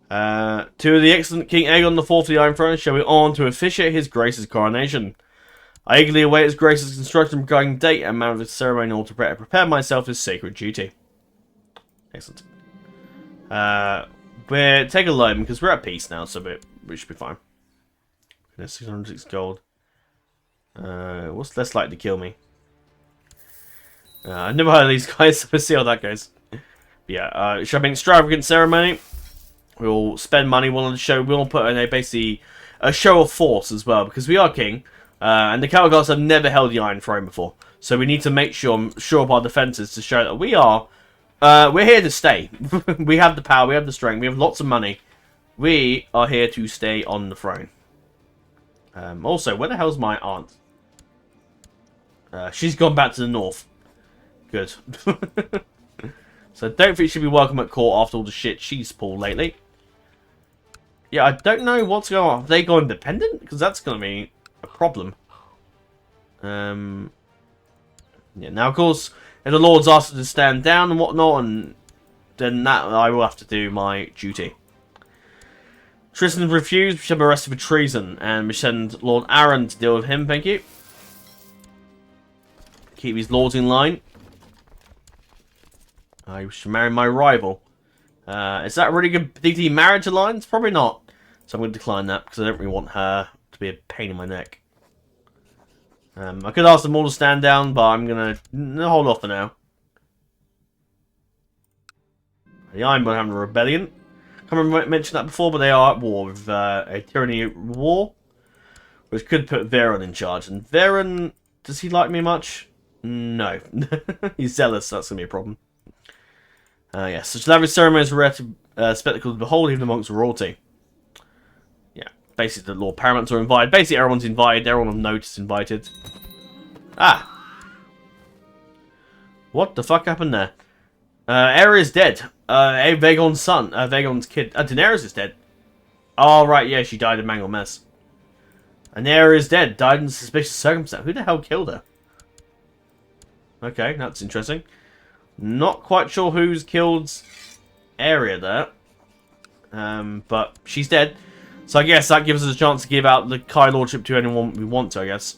To the excellent King Aegon IV of the Iron Throne, shall we on to officiate his Grace's coronation. I eagerly await his Grace's instruction regarding date and manner of the ceremony in order to prepare myself for his sacred duty. Excellent. We're take a loan because we're at peace now, so we should be fine. 606 gold. What's less likely to kill me? I've never heard of these guys, so we'll see how that goes. But yeah, should I make extravagant ceremony? We'll spend money. We'll put in basically a show of force as well, because we are king, and the Celtigars have never held the Iron Throne before. So we need to make sure of our defences to show that we are We're here to stay. We have the power, we have the strength, we have lots of money. We are here to stay on the throne. Also, where the hell's my aunt? She's gone back to the north. Good. So don't think she'll be welcome at court after all the shit she's pulled lately. Yeah, I don't know what's going on. Have they gone independent? Because that's going to be a problem. Yeah, now, of course, if the Lords ask us to stand down and whatnot, and then that I will have to do my duty. Tristan refused, we should be arrested for treason, and we send Lord Aaron to deal with him, thank you. Keep these lords in line. I should marry my rival. Is that a really good particularly marriage alliance? Probably not. So I'm going to decline that, because I don't really want her to be a pain in my neck. I could ask them all to stand down, but I'm going to hold off for now. The Ironborn having a rebellion. I can't remember mentioned that before, but they are at war with a tyranny war, which could put Veron in charge. And Veron, does he like me much? No. He's zealous, so that's going to be a problem. Yes, such lavish ceremonies were a spectacle to behold, even amongst royalty. Yeah, basically the Lord Paramounts are invited. Basically everyone's invited, everyone of note is invited. Ah! What the fuck happened there? Aerys dead. Vaegon's son, Vaegon's kid. Daenerys is dead. Oh, right, yeah, she died in Mangle Mess. And Aerys dead, died in suspicious circumstance. Who the hell killed her? Okay, that's interesting. Not quite sure who's killed Arya there. But she's dead. So I guess that gives us a chance to give out the Kai Lordship to anyone we want to, I guess.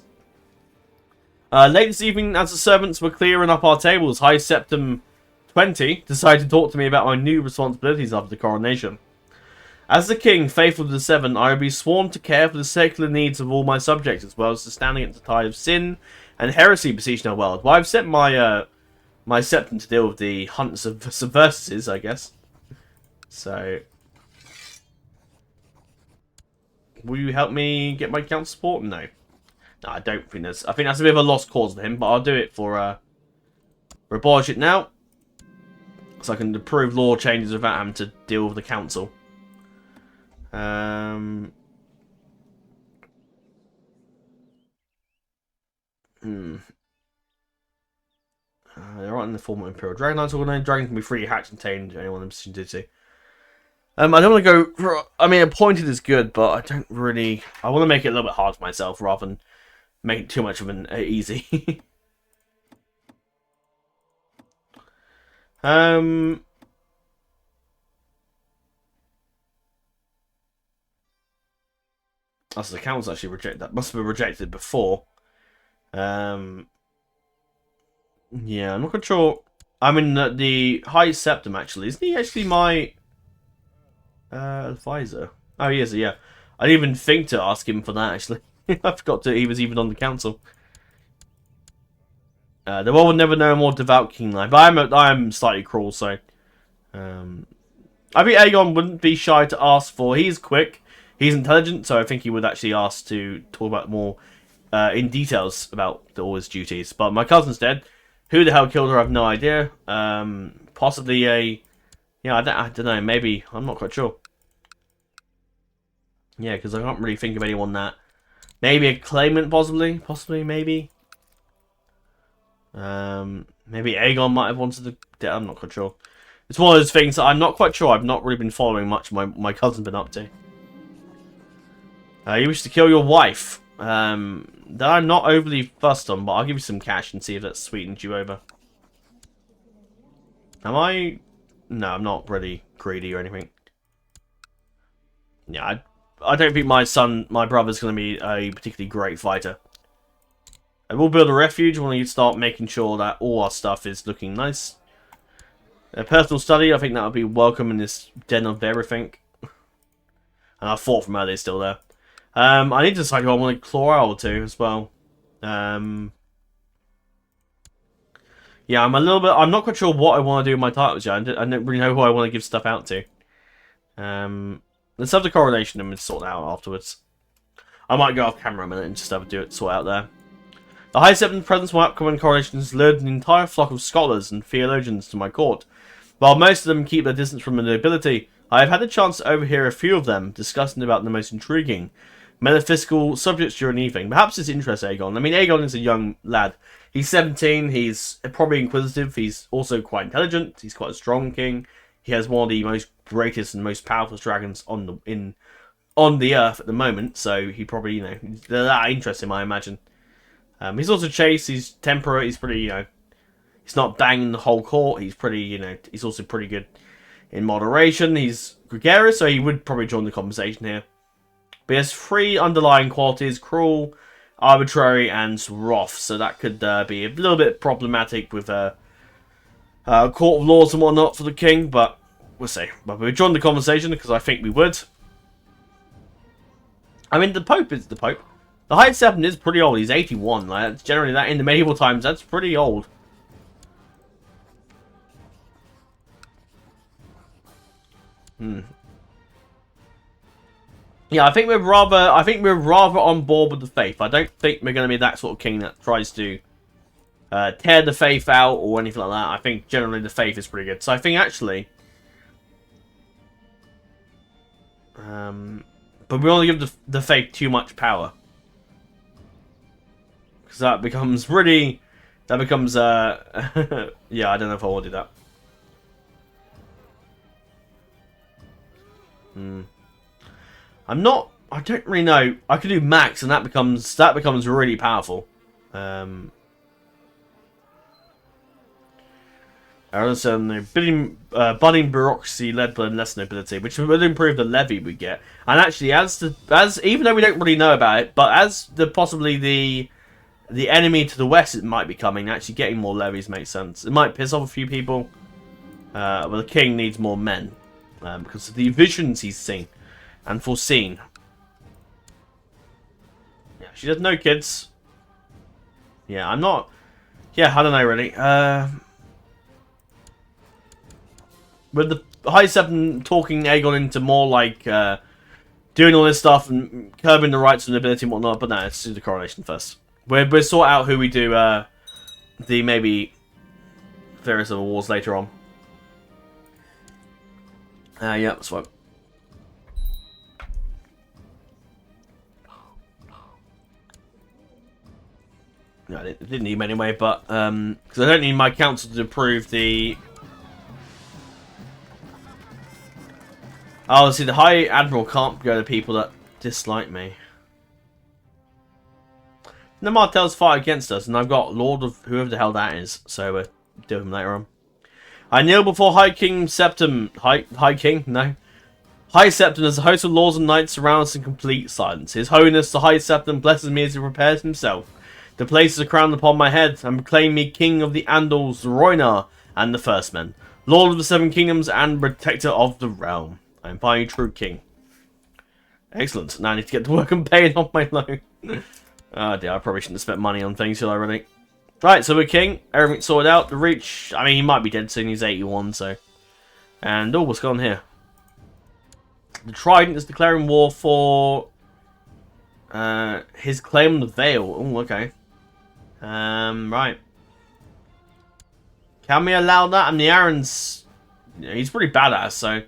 Late this evening, as the servants were clearing up our tables, High Septim 20 decided to talk to me about my new responsibilities after the coronation. As the king, faithful to the Seven, I will be sworn to care for the secular needs of all my subjects, as well as to standing against the tide of sin and heresy besieging our world. Well, I've set my my septum to deal with the hunts of subversives, I guess. So, will you help me get my council support? No. No, I don't think there's... I think that's a bit of a lost cause for him, but I'll do it for abolish it now. So I can approve law changes without having to deal with the council. They're right in the form of Imperial Dragon Knights. Dragon can be freely hatched and tamed. Anyone in position to do. I don't want to go for... I mean, appointed is good, but I don't really... I want to make it a little bit hard for myself rather than make it too much of an easy. So the council actually rejected that. Must have been rejected before. Yeah, I'm not quite sure. I mean, the High Septim actually isn't he actually my advisor? Oh, he is. Yeah, I didn't even think to ask him for that. Actually, I forgot to. He was even on the council. The world will never know a more devout king line, but I'm slightly cruel, so I think Aegon wouldn't be shy to ask for. He's quick, he's intelligent, so I think he would actually ask to talk about more in details about all his duties. But my cousin's dead. Who the hell killed her? I have no idea. Possibly a... Yeah, I don't know. Maybe. I'm not quite sure. Yeah, because I can't really think of anyone that... Maybe a claimant, possibly. Possibly, maybe. Maybe Aegon might have wanted to... I'm not quite sure. It's one of those things that I'm not quite sure. I've not really been following much my cousin's been up to. You wish to kill your wife. That I'm not overly fussed on, but I'll give you some cash and see if that sweetens you over. Am I? No, I'm not really greedy or anything. Yeah, I don't think my brother's going to be a particularly great fighter. I will build a refuge when we start making sure that all our stuff is looking nice. A personal study, I think that would be welcome in this den of everything. And our fort from earlier is still there. I need to decide who I want to claw out to as well. Yeah, I'm not quite sure what I want to do with my titles yet. I don't really know who I want to give stuff out to. Let's have the coronation and sort it out afterwards. I might go off camera a minute and just sort it out there. The High Septon's presence in my upcoming coronations lured an entire flock of scholars and theologians to my court. While most of them keep their distance from the nobility, I have had the chance to overhear a few of them discussing about the most intriguing metaphysical subjects during the evening. Perhaps this interests Aegon. I mean, Aegon is a young lad. He's 17, he's probably inquisitive, he's also quite intelligent, he's quite a strong king. He has one of the most greatest and most powerful dragons on the earth at the moment, so he probably, that interests him, I imagine. He's also chaste, he's temperate, he's pretty, he's not banging the whole court, he's pretty, he's also pretty good in moderation, he's gregarious, so he would probably join the conversation here. But he has 3 underlying qualities: cruel, arbitrary, and wrath, so that could be a little bit problematic with a court of laws and whatnot for the king, but we'll see. But we'll join the conversation because I think we would. I mean, the Pope is the Pope. The High Septon is pretty old. He's 81. Like, that's generally that in the medieval times. That's pretty old. Yeah, I think we're rather on board with the faith. I don't think we're going to be that sort of king that tries to tear the faith out or anything like that. I think generally the faith is pretty good. So I think actually, but we don't give the faith too much power, because that becomes really, yeah, I don't know if I want to do that. I don't really know. I could do max, and that becomes really powerful. Budding bureaucracy led by less nobility, which would improve the levy we get. And actually, as even though we don't really know about it, but as possibly the enemy to the west it might be coming, actually getting more levies makes sense. It might piss off a few people, but the king needs more men because of the visions he's seen and foreseen. Yeah, she has no kids. Yeah, I'm not. Yeah, I don't know really. With the High Septon talking Aegon into more like doing all this stuff and curbing the rights of nobility and whatnot, but no, let's do the coronation first. We'll sort out who we do the maybe various other wars later on. Yeah, that's fine. No, I didn't need him anyway, but because I don't need my council to approve the. Oh, see, the High Admiral can't go to people that dislike me. The Martells fight against us, and I've got Lord of whoever the hell that is, so we'll deal with him later on. I kneel before High King Septon. High King? No. High Septon, as a host of lords and knights, surrounds us in complete silence. His Holiness the High Septon blesses me as he prepares himself to place a crown upon my head and proclaim me King of the Andals, the Roynar, and the First Men, Lord of the Seven Kingdoms, and Protector of the Realm. I am finally true king. Excellent. Now I need to get to work and paying off my loan. Oh dear, I probably shouldn't have spent money on things, should I really? Right, so we're king. Everything's sorted out. The Reach, I mean, he might be dead soon. He's 81, so. And, oh, what's going on here? The Trident is declaring war for his claim on the Vale. Oh, okay. Right. Can we allow that? I mean, the Aaron's, he's pretty badass, so.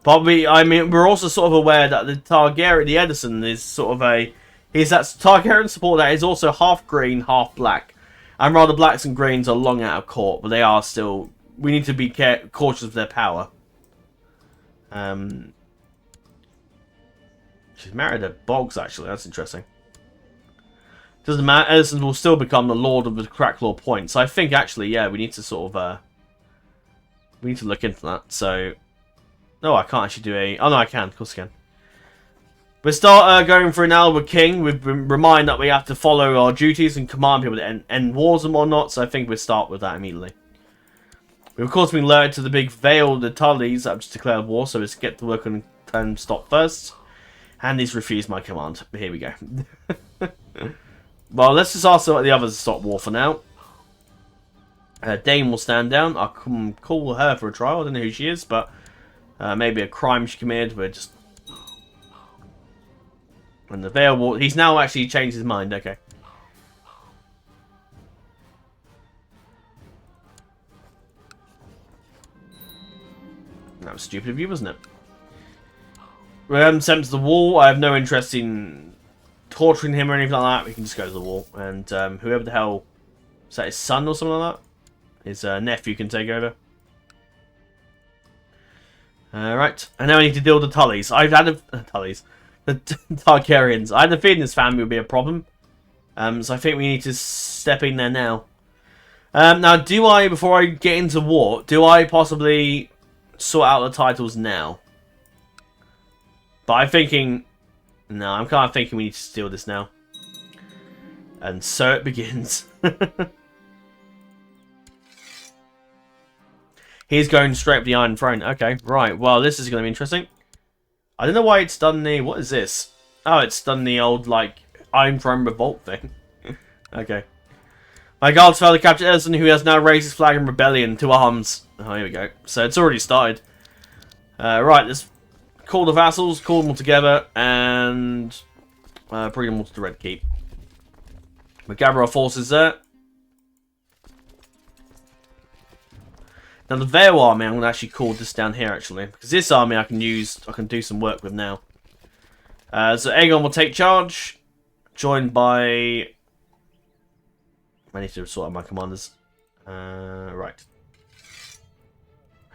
Probably, I mean, we're also sort of aware that the Targaryen, the Edison, is sort of a... He's that Targaryen support that is also half green, half black. And rather blacks and greens are long out of court, but they are still... We need to be cautious of their power. She's married to Boggs, actually. That's interesting. Doesn't matter. Edison will still become the Lord of the Crackclaw Point. So I think, actually, yeah, we need to sort of... we need to look into that, so... No, I can't actually do a... Oh, no, I can. Of course I can. We'll start going through now with King. We've been reminded that we have to follow our duties and command people to end wars and whatnot, so I think we'll start with that immediately. We've, of course, been alerted to the big Vale, the Tullys that have just declared war, so let's get to work on and stop first. And he's refused my command. But here we go. Well, let's just ask the others to stop war for now. Dane will stand down. I'll call her for a trial. I don't know who she is, but... maybe a crime she committed. We're just... And the Vale War... He's now actually changed his mind. Okay. That was stupid of you, wasn't it? Sent him to the wall. I have no interest in torturing him or anything like that. We can just go to the wall. And whoever the hell... Is that his son or something like that? His nephew can take over. Right. And now we need to deal with the Tullys. I've had Tullys. The Targaryens. I had a feeling this family would be a problem. So I think we need to step in there now. Now, do I, before I get into war, do I possibly sort out the titles now? But I'm thinking... No, I'm kind of thinking we need to steal this now. And so it begins. He's going straight for the Iron Throne. Okay, right. Well, this is going to be interesting. I don't know why it's done the... What is this? Oh, it's done the old, like, Iron Throne revolt thing. Okay. My guards failed to capture Edison, who has now raised his flag in rebellion to arms. Oh, here we go. So it's already started. Right, let's call the vassals, call them all together, and bring them all to the Red Keep. We gather our forces there. Now the Vale army, I'm going to actually call this down here, actually. Because this army I can use, I can do some work with now. So Aegon will take charge, joined by... I need to sort out my commanders. Right.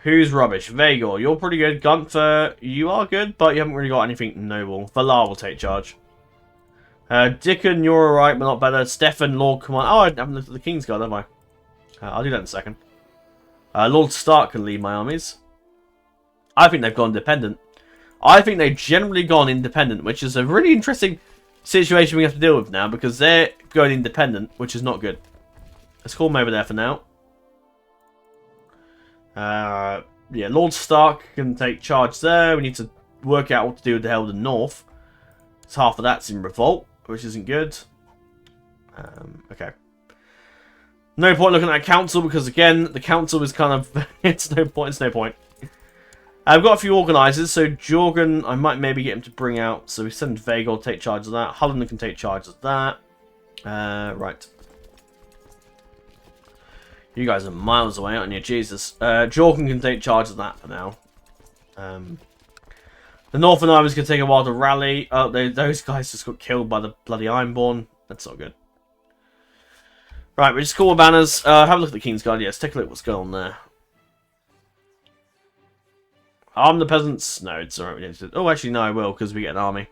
Who's rubbish? Vaegor, you're pretty good. Gunther, you are good, but you haven't really got anything noble. Valar will take charge. Dickon, you're alright, but not better. Stefan, Lord Command. Oh, I haven't looked at the King's Guard, have I? I'll do that in a second. Lord Stark can lead my armies. I think they've gone independent. I think they've generally gone independent, which is a really interesting situation we have to deal with now, because they're going independent, which is not good. Let's call them over there for now. Yeah, Lord Stark can take charge there. We need to work out what to do with the hell of the North. So half of that's in revolt, which isn't good. Okay. No point looking at a council, because again, the council is kind of... it's no point. I've got a few organisers, so Jorgen, I might maybe get him to bring out. So we send Vaegor to take charge of that. Hullen can take charge of that. Right. You guys are miles away, aren't you? Jesus. Jorgen can take charge of that for now. The Northern Army's going to take a while to rally. Oh, those guys just got killed by the bloody Ironborn. That's not good. Right, we just call the banners. Have a look at the King's Guard. Yes, take a look at what's going on there. Arm the peasants. No, it's alright. Oh, actually, no, I will, because we get an army.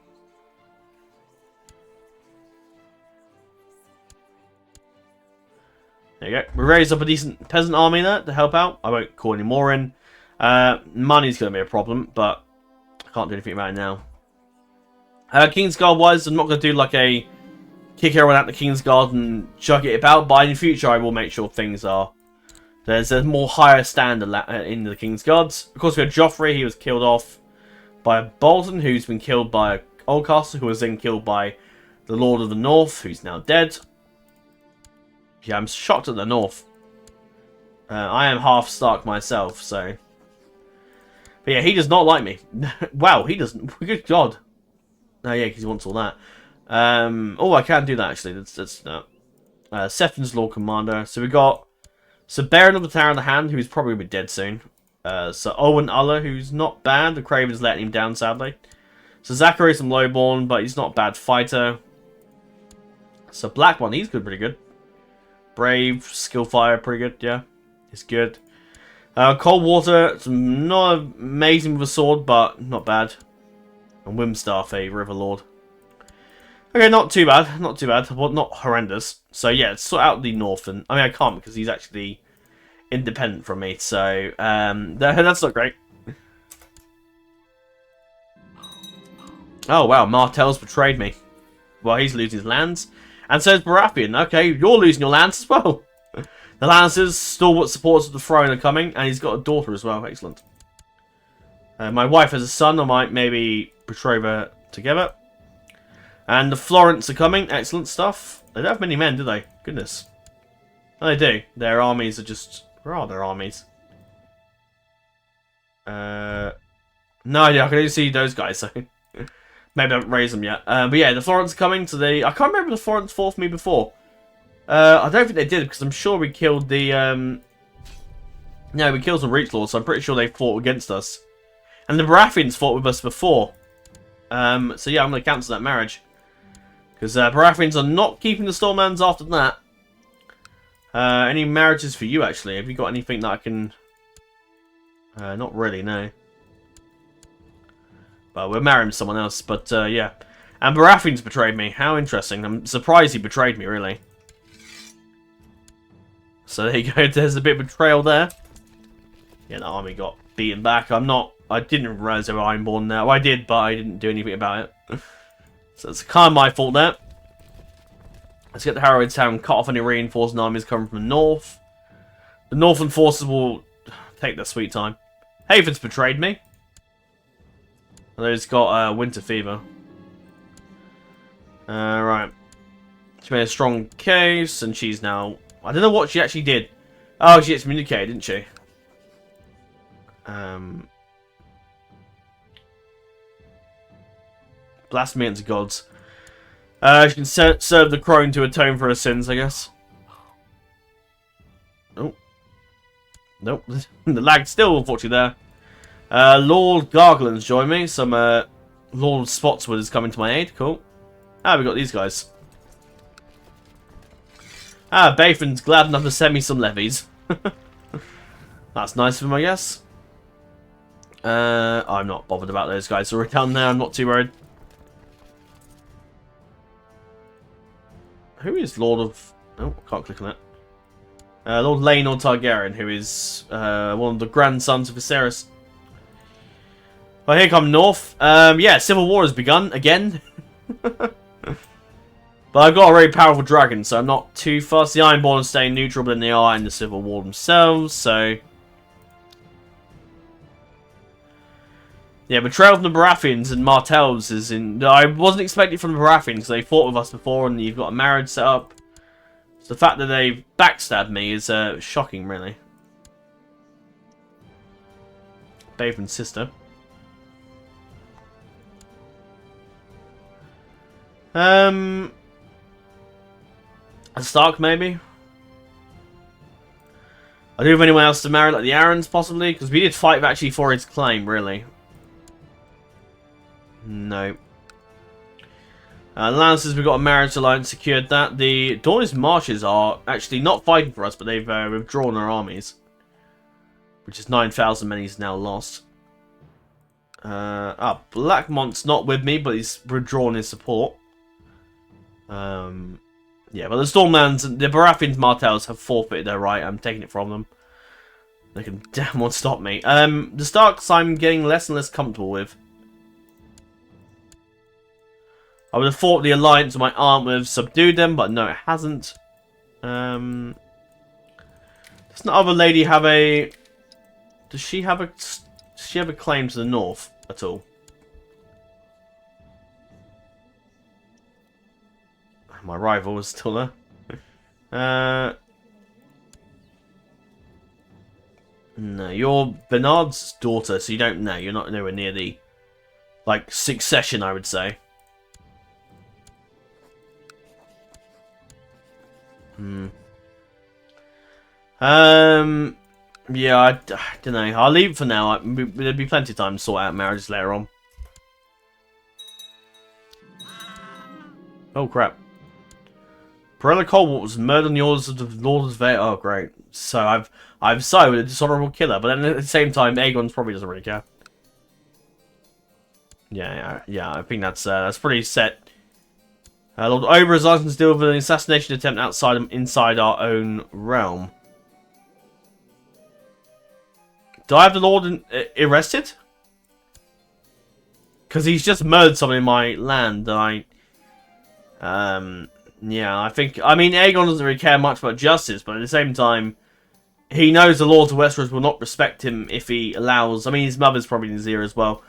There you go. We raised up a decent peasant army there to help out. I won't call any more in. Money's going to be a problem, but I can't do anything about it now. King's Guard wise, I'm not going to do like a kick everyone out the King's Guard and chuck it about, but in the future I will make sure things are... There's a more higher standard in the King's Guards. Of course, we had Joffrey. He was killed off by Bolton, who's been killed by Oldcastle, who was then killed by the Lord of the North, who's now dead. Yeah, I'm shocked at the North. I am half Stark myself, so... But yeah, he does not like me. Wow, he doesn't. Good God. Oh yeah, because he wants all that. Oh, I can do that, actually. That's no. Septon's Lord Commander. So we got... So Baron of the Tower in the Hand, who's probably going to be dead soon. So Owen Uller, who's not bad. The Craven's letting him down, sadly. So Zachary's some lowborn, but he's not a bad fighter. So Black One, he's good, pretty good. Brave, Skillfire, pretty good, yeah. He's good. Cold Water, it's not amazing with a sword, but not bad. And Wimstaff, a River Lord. Okay, not too bad. Not too bad. Well, not horrendous. So, yeah, let's sort out the Northern. I mean, I can't because he's actually independent from me. So, that's not great. Oh, wow. Martell's betrayed me. Well, he's losing his lands. And so is Baratheon. Okay, you're losing your lands as well. The Lancers, stalwart supporters of the throne are coming. And he's got a daughter as well. Excellent. My wife has a son. I might maybe betroth her together. And the Florents are coming. Excellent stuff. They don't have many men, do they? Goodness. Oh, they do. Their armies are just... Where are their armies? No idea. I can only see those guys, so... Maybe I haven't raised them yet. But yeah, the Florents are coming to the... I can't remember the Florents fought for me before. I don't think they did, because I'm sure we killed the... No, we killed some Reach Lords, so I'm pretty sure they fought against us. And the Baratheons fought with us before. So yeah, I'm going to cancel that marriage. Because Baratheons are not keeping the Stormlands after that. Any marriages for you, actually? Have you got anything that I can... not really, no. Well, we're marrying someone else, but yeah. And Baratheons betrayed me. How interesting. I'm surprised he betrayed me, really. So there you go. There's a bit of betrayal there. Yeah, the army got beaten back. I didn't realize they were Ironborn there. Well, I did, but I didn't do anything about it. So it's kind of my fault there. Let's get the Harrowing Town, cut off any reinforcing armies coming from the north. The northern forces will take their sweet time. Haven's betrayed me. Although he's got winter fever. Right. She made a strong case, and she's now... I don't know what she actually did. Oh, she excommunicated, didn't she? Blasphemy against gods. She can serve the crone to atone for her sins, I guess. Oh. Nope. The lag's still, unfortunately, there. Lord Garglan's joined me. Some Lord Spotswood is coming to my aid. Cool. Ah, we got these guys. Ah, Bathen's glad enough to send me some levies. That's nice of him, I guess. I'm not bothered about those guys. Already down there, I'm not too worried. Who is Lord of... Oh, I can't click on that. Lord Laenor Targaryen, who is one of the grandsons of Viserys. Well, here come North. Yeah, Civil War has begun again. But I've got a very powerful dragon, so I'm not too fussed. The Ironborn are staying neutral, but they are in the Civil War themselves, so... Yeah, betrayal from the Baratheons and Martells is in... I wasn't expecting from the Baratheons, because they fought with us before, and you've got a marriage set up. So the fact that they've backstabbed me is shocking, really. Bathen's sister. A Stark, maybe? I do have anyone else to marry, like the Arryns, possibly? Because we did fight actually for his claim, really. No. Lancers, we've got a marriage alliance, secured that. The Dawn's Marches are actually not fighting for us, but they've withdrawn their armies. Which is 9,000 men he's now lost. Blackmont's not with me, but he's withdrawn his support. Yeah, but the Stormlands, the Baratheons Martells have forfeited their right. I'm taking it from them. They can damn well stop me. The Starks I'm getting less and less comfortable with. I would have thought the alliance of my aunt would have subdued them, but no, it hasn't. Does the other lady have a... Does she have a claim to the north at all? My rival is still there. No, you're Bernard's daughter, so you don't know. You're not nowhere near the, like, succession, I would say. Yeah, I don't know. I'll leave for now. There'll be plenty of time to sort out marriages later on. Oh, crap. Perella Colbert was murdered on the orders of the Lord of Vale. Oh, great. So I've sided with a dishonorable killer, but then at the same time, Aegon probably doesn't really care. Yeah. I think that's pretty set. Lord Oberyn is asking to deal with an assassination attempt inside our own realm. Do I have the Lord arrested? Because he's just murdered someone in my land, and yeah, I mean, Aegon doesn't really care much about justice, but at the same time, he knows the Lords of Westeros will not respect him if he allows... I mean, his mother's probably in his ear as well.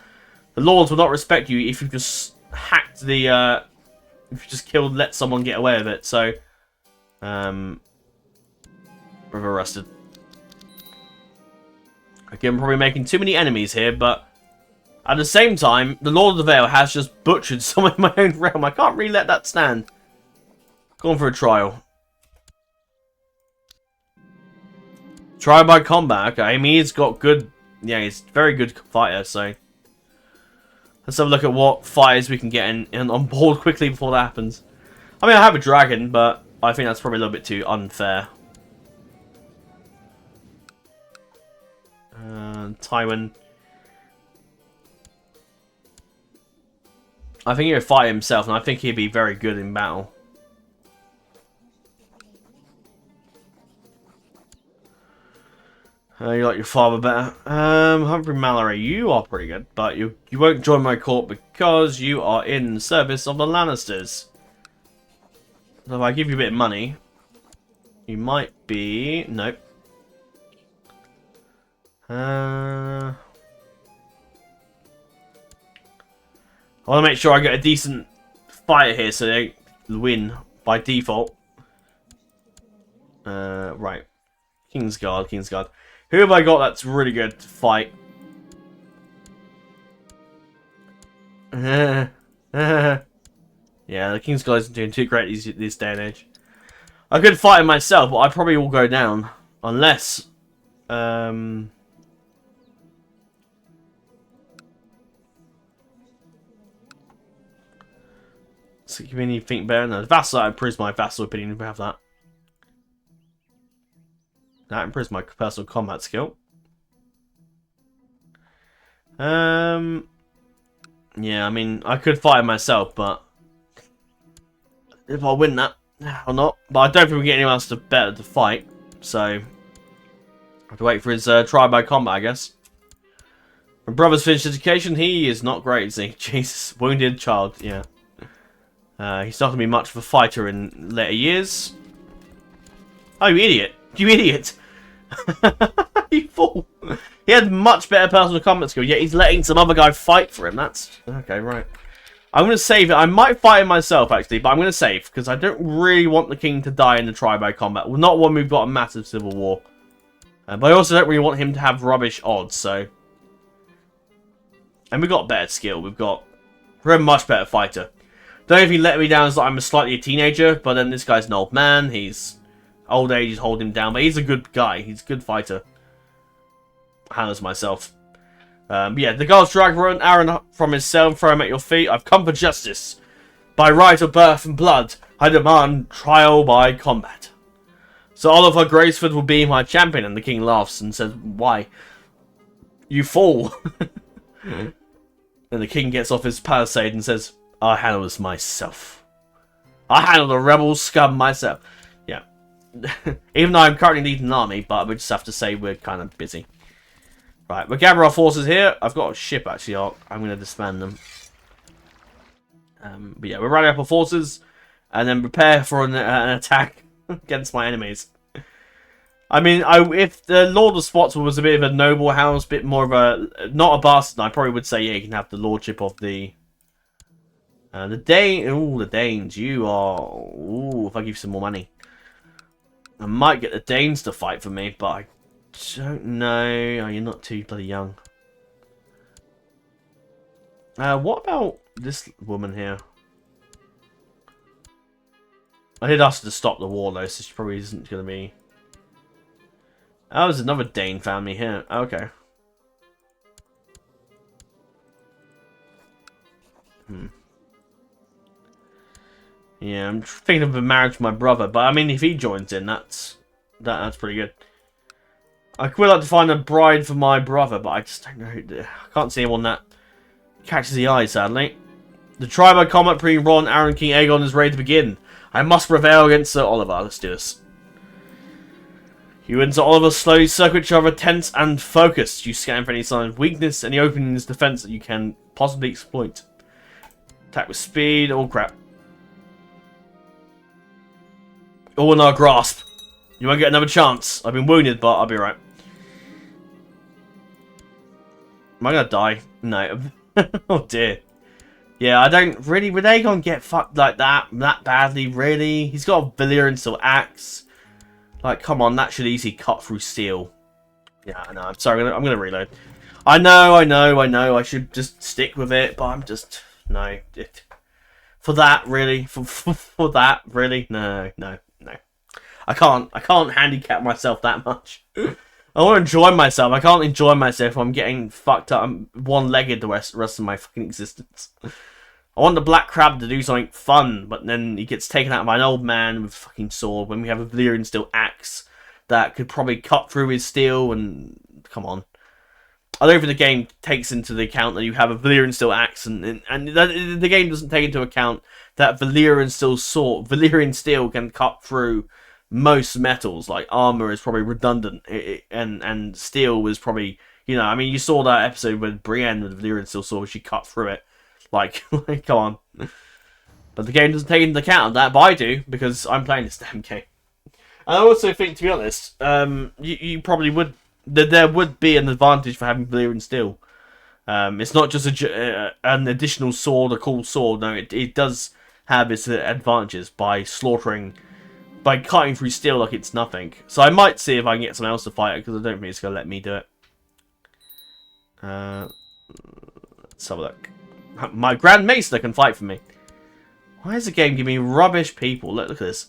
The Lords will not respect you if you just hacked the... if you just let someone get away with it, so... we've arrested. Again, I'm probably making too many enemies here, but... At the same time, the Lord of the Vale has just butchered someone in my own realm. I can't really let that stand. Going for a trial. Try by combat. Okay, I mean, he's got good... Yeah, he's a very good fighter, so... Let's have a look at what fighters we can get in on board quickly before that happens. I mean, I have a dragon, but I think that's probably a little bit too unfair. Tywin. I think he'll fight himself, and I think he'd be very good in battle. You like your father better. Humphrey Mallory, you are pretty good, but you won't join my court because you are in service of the Lannisters. So if I give you a bit of money, you might be... Nope. I want to make sure I get a decent fighter here so they win by default. Right. Kingsguard, Kingsguard. Who have I got that's really good to fight? Yeah, the Kingsguard isn't doing too great this day and age. I could fight him myself, but I probably will go down. Unless... So give me anything better? No, the Vassal improves my Vassal opinion if we have that. That improves my personal combat skill. Yeah, I mean, I could fight him myself, but if I win that or not, but I don't think we get anyone else better to fight, so I have to wait for his try by combat, I guess. My brother's finished education. He is not great, is he? Jesus, wounded child. Yeah, he's not gonna be much of a fighter in later years. Oh, you idiot! You idiot! You fool! He had much better personal combat skill, yet he's letting some other guy fight for him. That's... Okay, right. I'm going to save it. I might fight him myself, actually, but I'm going to save, because I don't really want the king to die in the try-by combat. Well, not when we've got a massive civil war. But I also don't really want him to have rubbish odds, so... And we've got better skill. We're a much better fighter. The only thing let me down is that I'm slightly a teenager, but then this guy's an old man. He's... Old age is holding him down, but he's a good guy. He's a good fighter. Handles myself. Yeah, the guards drag Aaron from his cell and throw him at your feet. I've come for justice. By right of birth and blood, I demand trial by combat. So Oliver Graceford will be my champion. And the king laughs and says, why? You fool. And the king gets off his palisade and says, I handle this myself. I handle the rebel scum myself. Yeah. Even though I'm currently leading an army, but we just have to say we're kind of busy. Right, we'll gather our forces here. I've got a ship, actually. I'm going to disband them. But yeah, we're running up our forces. And then prepare for an attack against my enemies. I mean, if the Lord of Spotswood was a bit of a noble house, bit more of a... Not a bastard, I probably would say, yeah, you can have the lordship of the... the Danes. You are... Ooh, if I give you some more money. I might get the Danes to fight for me, but I don't know. Oh, you're not too bloody young. What about this woman here? I did ask her to stop the war, though, so she probably isn't going to be... Oh, there's another Dane family here. Okay. Yeah, I'm thinking of a marriage with my brother, but I mean, if he joins in, that's pretty good. I would like to find a bride for my brother, but I just don't know. I can't see anyone that catches the eye, sadly. The trial by combat between Ron, Aaron, King Aegon is ready to begin. I must prevail against Sir Oliver. Let's do this. You and Sir Oliver slowly circle each other, tense and focused. You scan for any sign of weakness, any openings, defense that you can possibly exploit. Attack with speed. Oh, crap. All in our grasp. You won't get another chance. I've been wounded, but I'll be right. Am I gonna die? No. Oh dear. Yeah, I don't really... Would Aegon get fucked like that badly, really? He's got a Valyrian steel axe. Like, come on, that should easily cut through steel. Yeah, I know. I'm sorry. I'm gonna reload. I know. I should just stick with it, but I'm just... No. For that, really? For that, really? No. I can't handicap myself that much. I want to enjoy myself. I can't enjoy myself if I'm getting fucked up. I'm one-legged the rest of my fucking existence. I want the Black Crab to do something fun, but then he gets taken out by an old man with a fucking sword when we have a Valyrian steel axe that could probably cut through his steel and... Come on. I don't think the game takes into the account that you have a Valyrian steel axe, and the game doesn't take into account that Valyrian steel can cut through most metals. Like armor is probably redundant, and steel was probably, you know, I mean, you saw that episode with Brienne with the Valyrian steel sword, she cut through it. Like come on. But the game doesn't take into account of that, but I do because I'm playing this damn game. And I also think, to be honest, you probably would. There would be an advantage for having Valyrian steel. It's not just an additional sword, a cool sword. No, it does have its advantages by cutting through steel like it's nothing. So I might see if I can get someone else to fight it, because I don't think it's going to let me do it. Let's have a look. My Grand Maester can fight for me. Why is the game giving me rubbish people? Look at this.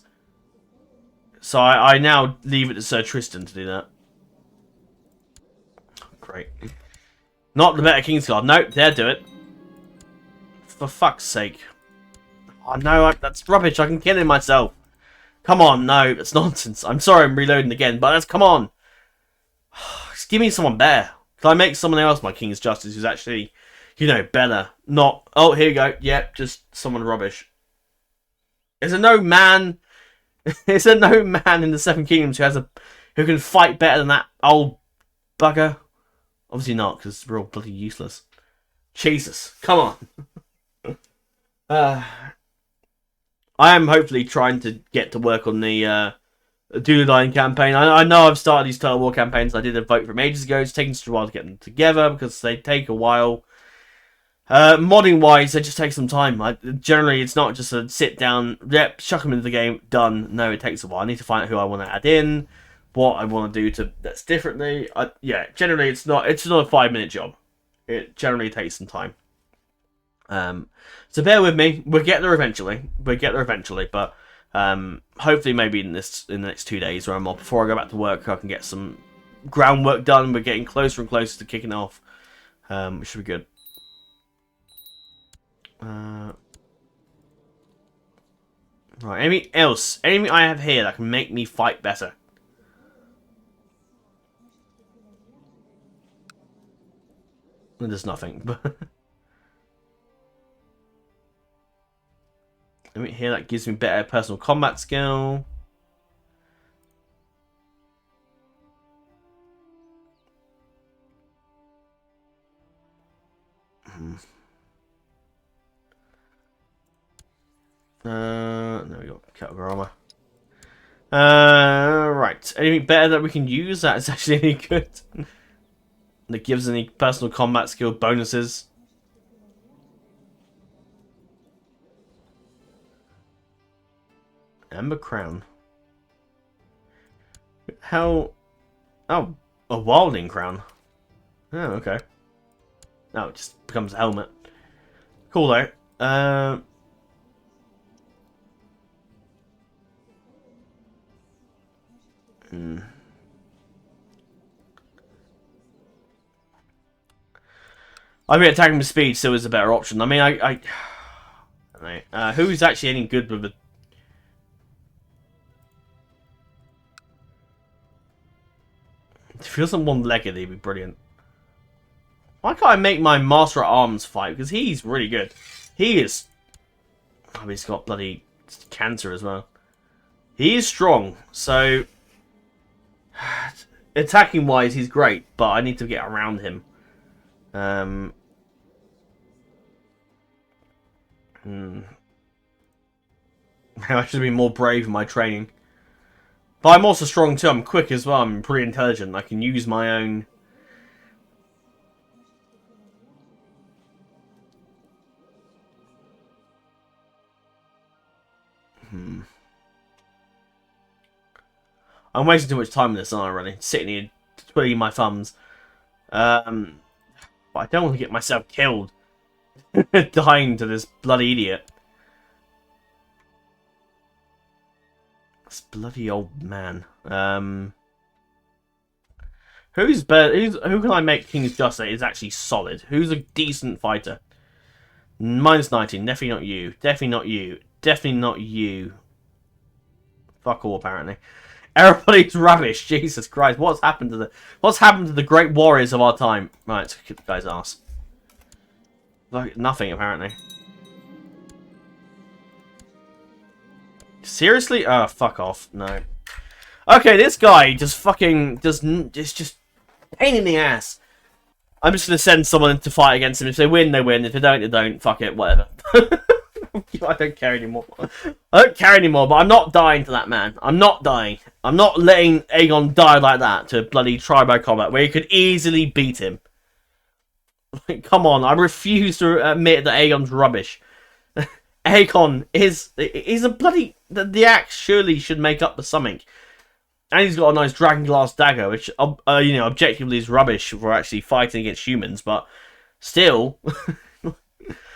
So I now leave it to Sir Tristan to do that. Great. Not the better Kingsguard. Nope, they'll do it. For fuck's sake. Oh no, that's rubbish. I can kill him myself. Come on, no, that's nonsense. I'm sorry I'm reloading again, but come on. Just give me someone better. Can I make someone else my King's Justice who's actually, you know, better? Not, oh, here you go. Yep, just someone rubbish. Is there no man... Is there no man in the Seven Kingdoms who can fight better than that old bugger? Obviously not, because we're all bloody useless. Jesus, come on. I am hopefully trying to get to work on the Dunedain campaign. I know I've started these Total War campaigns. I did a vote from ages ago. It's taken such a while to get them together because they take a while. Modding wise, they just take some time. Generally, it's not just a sit down, yep, chuck them into the game, done. No, it takes a while. I need to find out who I want to add in, what I want to do that's differently. Yeah, generally it's not a 5-minute job. It generally takes some time. So bear with me. We'll get there eventually. But hopefully maybe in the next 2 days or more before I go back to work, I can get some groundwork done. We're getting closer and closer to kicking off, which should be good. Right, anything I have here that can make me fight better? There's nothing. Anything here that gives me better personal combat skill? There we go. Category armor. Right. Anything better that we can use that is actually any good? That gives any personal combat skill bonuses? Amber Crown. How? Oh, a Wilding Crown. Oh, okay. Oh, it just becomes a helmet. Cool though. I mean, attacking with speed still is a better option. I mean, I don't know. Who's actually any good with it? If he wasn't one-legged, he'd be brilliant. Why can't I make my Master at Arms fight? Because he's really good. He is... I mean, he's got bloody cancer as well. He is strong, so... Attacking-wise, he's great, but I need to get around him. I should be more brave in my training. But I'm also strong too. I'm quick as well. I'm pretty intelligent. I can use my own... I'm wasting too much time on this, aren't I, really? Sitting here, twiddling my thumbs. But I don't want to get myself killed. Dying to this bloody idiot. This bloody old man. Who's better? Who can I make King's Just that is actually solid? Who's a decent fighter? -19. Definitely not you. Definitely not you. Definitely not you. Fuck all, apparently. Everybody's rubbish. Jesus Christ. What's happened to the great warriors of our time? Right, let's kick the guy's ass. Like, nothing, apparently. Seriously? Oh, fuck off. No. Okay, this guy just fucking it's just pain in the ass. I'm just gonna send someone to fight against him. If they win, they win. If they don't, they don't. Fuck it, whatever. I don't care anymore. I don't care anymore, but I'm not dying to that man. I'm not dying. I'm not letting Aegon die like that to bloody try-by combat, where you could easily beat him. Like, come on, I refuse to admit that Aegon's rubbish. Aegon he's a bloody... The axe surely should make up for something. And he's got a nice dragonglass dagger, which, you know, objectively is rubbish for actually fighting against humans, but still...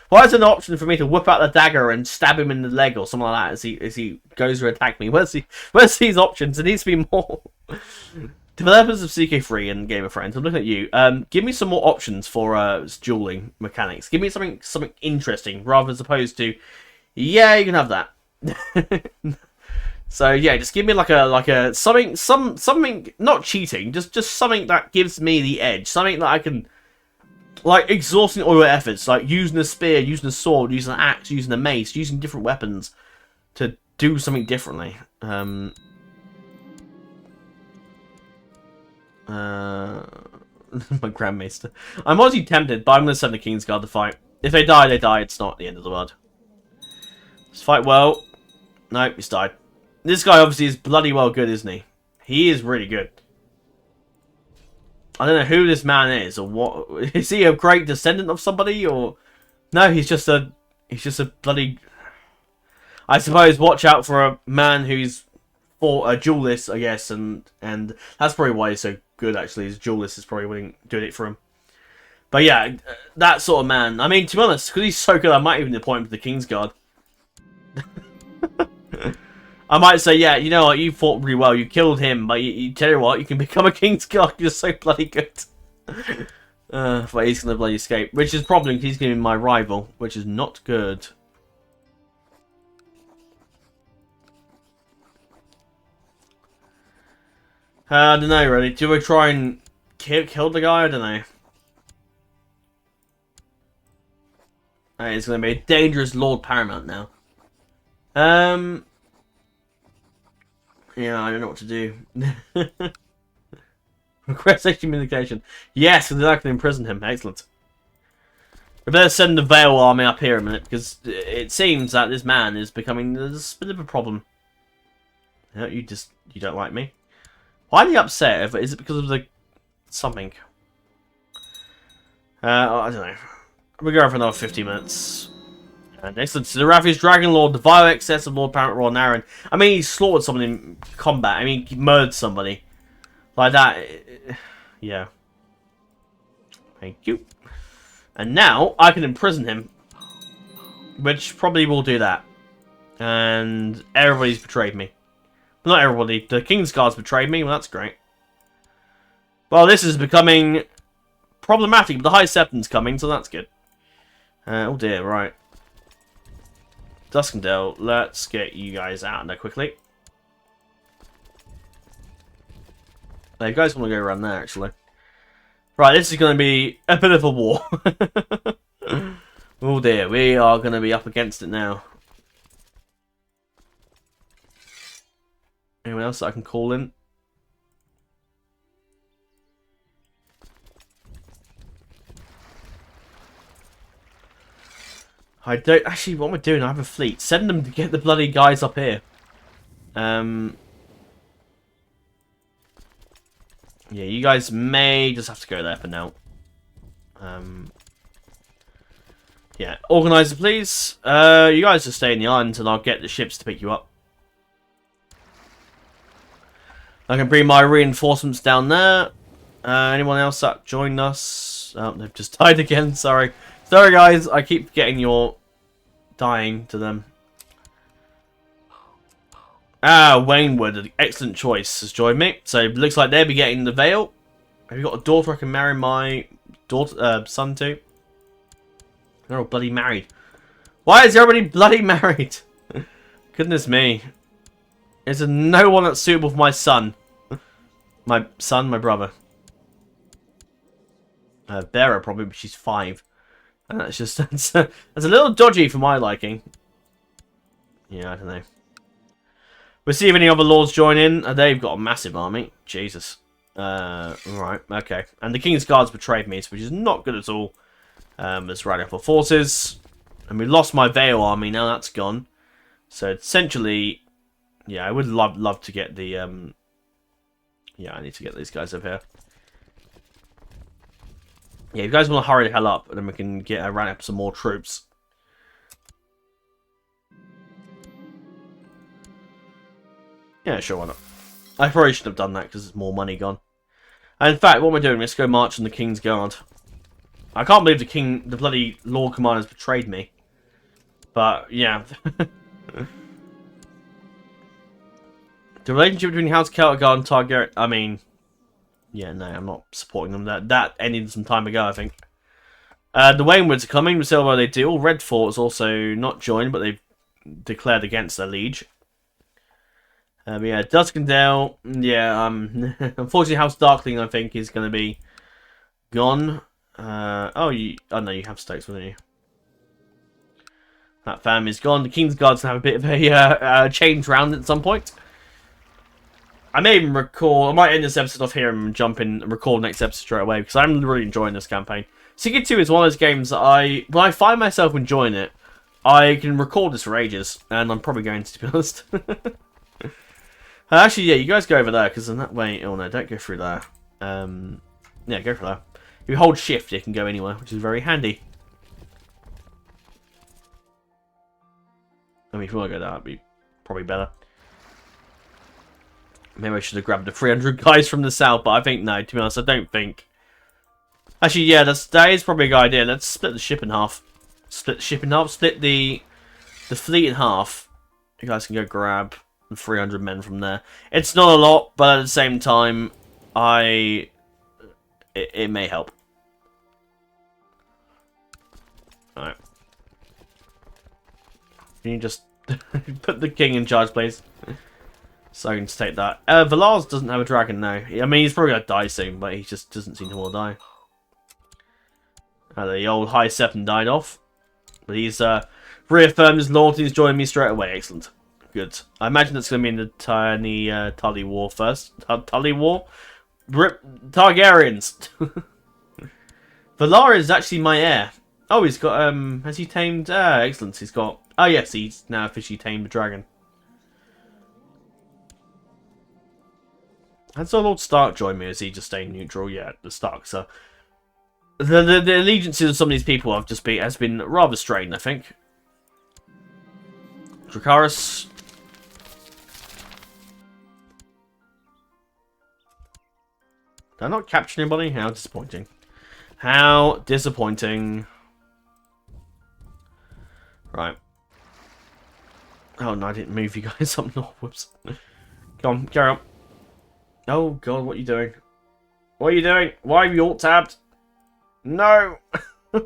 Why is it an option for me to whip out the dagger and stab him in the leg or something like that as he goes to attack me? Where's these options? There needs to be more. Developers of Ck2 and Game of Thrones, I'm looking at you. Give me some more options for dueling mechanics. Give me something interesting rather as opposed to, yeah, you can have that. So yeah, just give me like a something not cheating, just something that gives me the edge, something that I can. Like, exhausting all your efforts, like using a spear, using a sword, using an axe, using a mace, using different weapons to do something differently. My Grandmaster. I'm honestly tempted, but I'm going to send the Kingsguard to fight. If they die, they die. It's not the end of the world. Let's fight well. Nope, he's died. This guy obviously is bloody well good, isn't he? He is really good. I don't know who this man is, or what. Is he a great descendant of somebody, or no? He's just a bloody. I suppose watch out for a man who's for a duelist, I guess, and that's probably why he's so good. Actually, his duelist is probably doing it for him. But yeah, that sort of man. I mean, to be honest, because he's so good, I might even appoint him to the Kingsguard. I might say, yeah, you know what, you fought really well, you killed him, but you tell you what, you can become a Kingsguard, you're so bloody good. But he's going to bloody escape, which is a problem, because he's going to be my rival, which is not good. I don't know, really. Do I try and kill the guy? I don't know. It's going to be a dangerous Lord Paramount now. Yeah, I don't know what to do. Request excommunication. Yes, because I can imprison him. Excellent. We better send the Vale army up here a minute, because it seems that this man is becoming a bit of a problem. You don't like me? Why are you upset? Is it because of the something? I don't know. We're going for another 50 minutes. And excellent. So the Rafi's Dragon Lord, the vile excess of Lord Paramount Ron Aaron. I mean, he slaughtered someone in combat. I mean, he murdered somebody. Like that. Yeah. Thank you. And now, I can imprison him. Which probably will do that. And everybody's betrayed me. Well, not everybody. The Kingsguard's betrayed me. Well, that's great. Well, this is becoming problematic. But the High Septon's coming, so that's good. Oh dear, right. Duskendale, let's get you guys out there quickly. Now, you guys want to go around there, actually. Right, this is going to be a bit of a war. Oh dear, we are going to be up against it now. Anyone else that I can call in? I don't... Actually, what am I doing? I have a fleet. Send them to get the bloody guys up here. Yeah, you guys may just have to go there for now. Yeah, organizer, please. You guys just stay in the island and I'll get the ships to pick you up. I can bring my reinforcements down there. Anyone else that joined us? Oh, they've just died again. Sorry. Sorry, guys. I keep forgetting you're dying to them. Ah, Waynwood, an excellent choice, has joined me. So it looks like they'll be getting the Vale. Have you got a daughter I can marry my daughter, son to? They're all bloody married. Why is everybody bloody married? Goodness me. Is there no one that's suitable for my son? My brother. Vera probably, but she's 5. And that's just that's a little dodgy for my liking. Yeah, I don't know. We'll see if any other lords join in. They've got a massive army. Jesus. Right, okay. And the King's Guards betrayed me, which is not good at all. Let's rally up our forces. And we lost my Vale army, now that's gone. So essentially, yeah, I would love to get the yeah, I need to get these guys over here. Yeah, you guys want to hurry the hell up, and then we can get rally up some more troops. Yeah, sure, why not? I probably should have done that because there's more money gone. And in fact, what am I doing? Let's go march on the King's Guard. I can't believe the bloody Lord Commander's betrayed me. But, yeah. The relationship between House Celtigar and Targaryen, I mean... Yeah, no, I'm not supporting them. That ended some time ago, I think. The Waynwoods are coming. We'll see what they do. Red Fort's also not joined, but they've declared against their liege. Yeah, Duskendale, yeah, unfortunately House Darkling, I think, is going to be gone. Oh, no, you have Stokes, wouldn't you? That family's gone. The King's Guards have a bit of a change round at some point. I may even I might end this episode off here and jump in and record next episode straight away, because I'm really enjoying this campaign. Ck2 is one of those games that when I find myself enjoying it, I can record this for ages, and I'm probably going to be honest. Actually, yeah, you guys go over there, because in that way... Oh, no, don't go through there. Yeah, go through there. If you hold shift, you can go anywhere, which is very handy. I mean, if you want to go there, that'd be probably better. Maybe I should have grabbed the 300 guys from the south, but I think, no, to be honest, I don't think... Actually, yeah, that is probably a good idea. Let's split the ship in half. Split the ship in half, split the fleet in half. You guys can go grab... 300 men from there. It's not a lot, but at the same time, it may help. Alright. Can you just put the king in charge, please? So I can just take that. Valar's doesn't have a dragon now. I mean, he's probably gonna die soon, but he just doesn't seem to want to die. The old High Septon died off. But he's reaffirmed his loyalty. He's joined me straight away. Excellent. Good. I imagine it's going to be in the Tully War first. Tully War? Targaryens! Valyria is actually my heir. Oh, he's got, has he tamed, excellent, he's got, oh yes, he's now officially tamed the dragon. Has Lord Stark joined me, or is he just staying neutral? Yeah, the Starks are. The allegiances of some of these people has been rather strained, I think. Dracarys. Did I not capture anybody? How disappointing. How disappointing. Right. Oh, no, I didn't move you guys up north. Whoops. Come on, carry on. Oh, God, what are you doing? What are you doing? Why are you alt-tabbed? No! I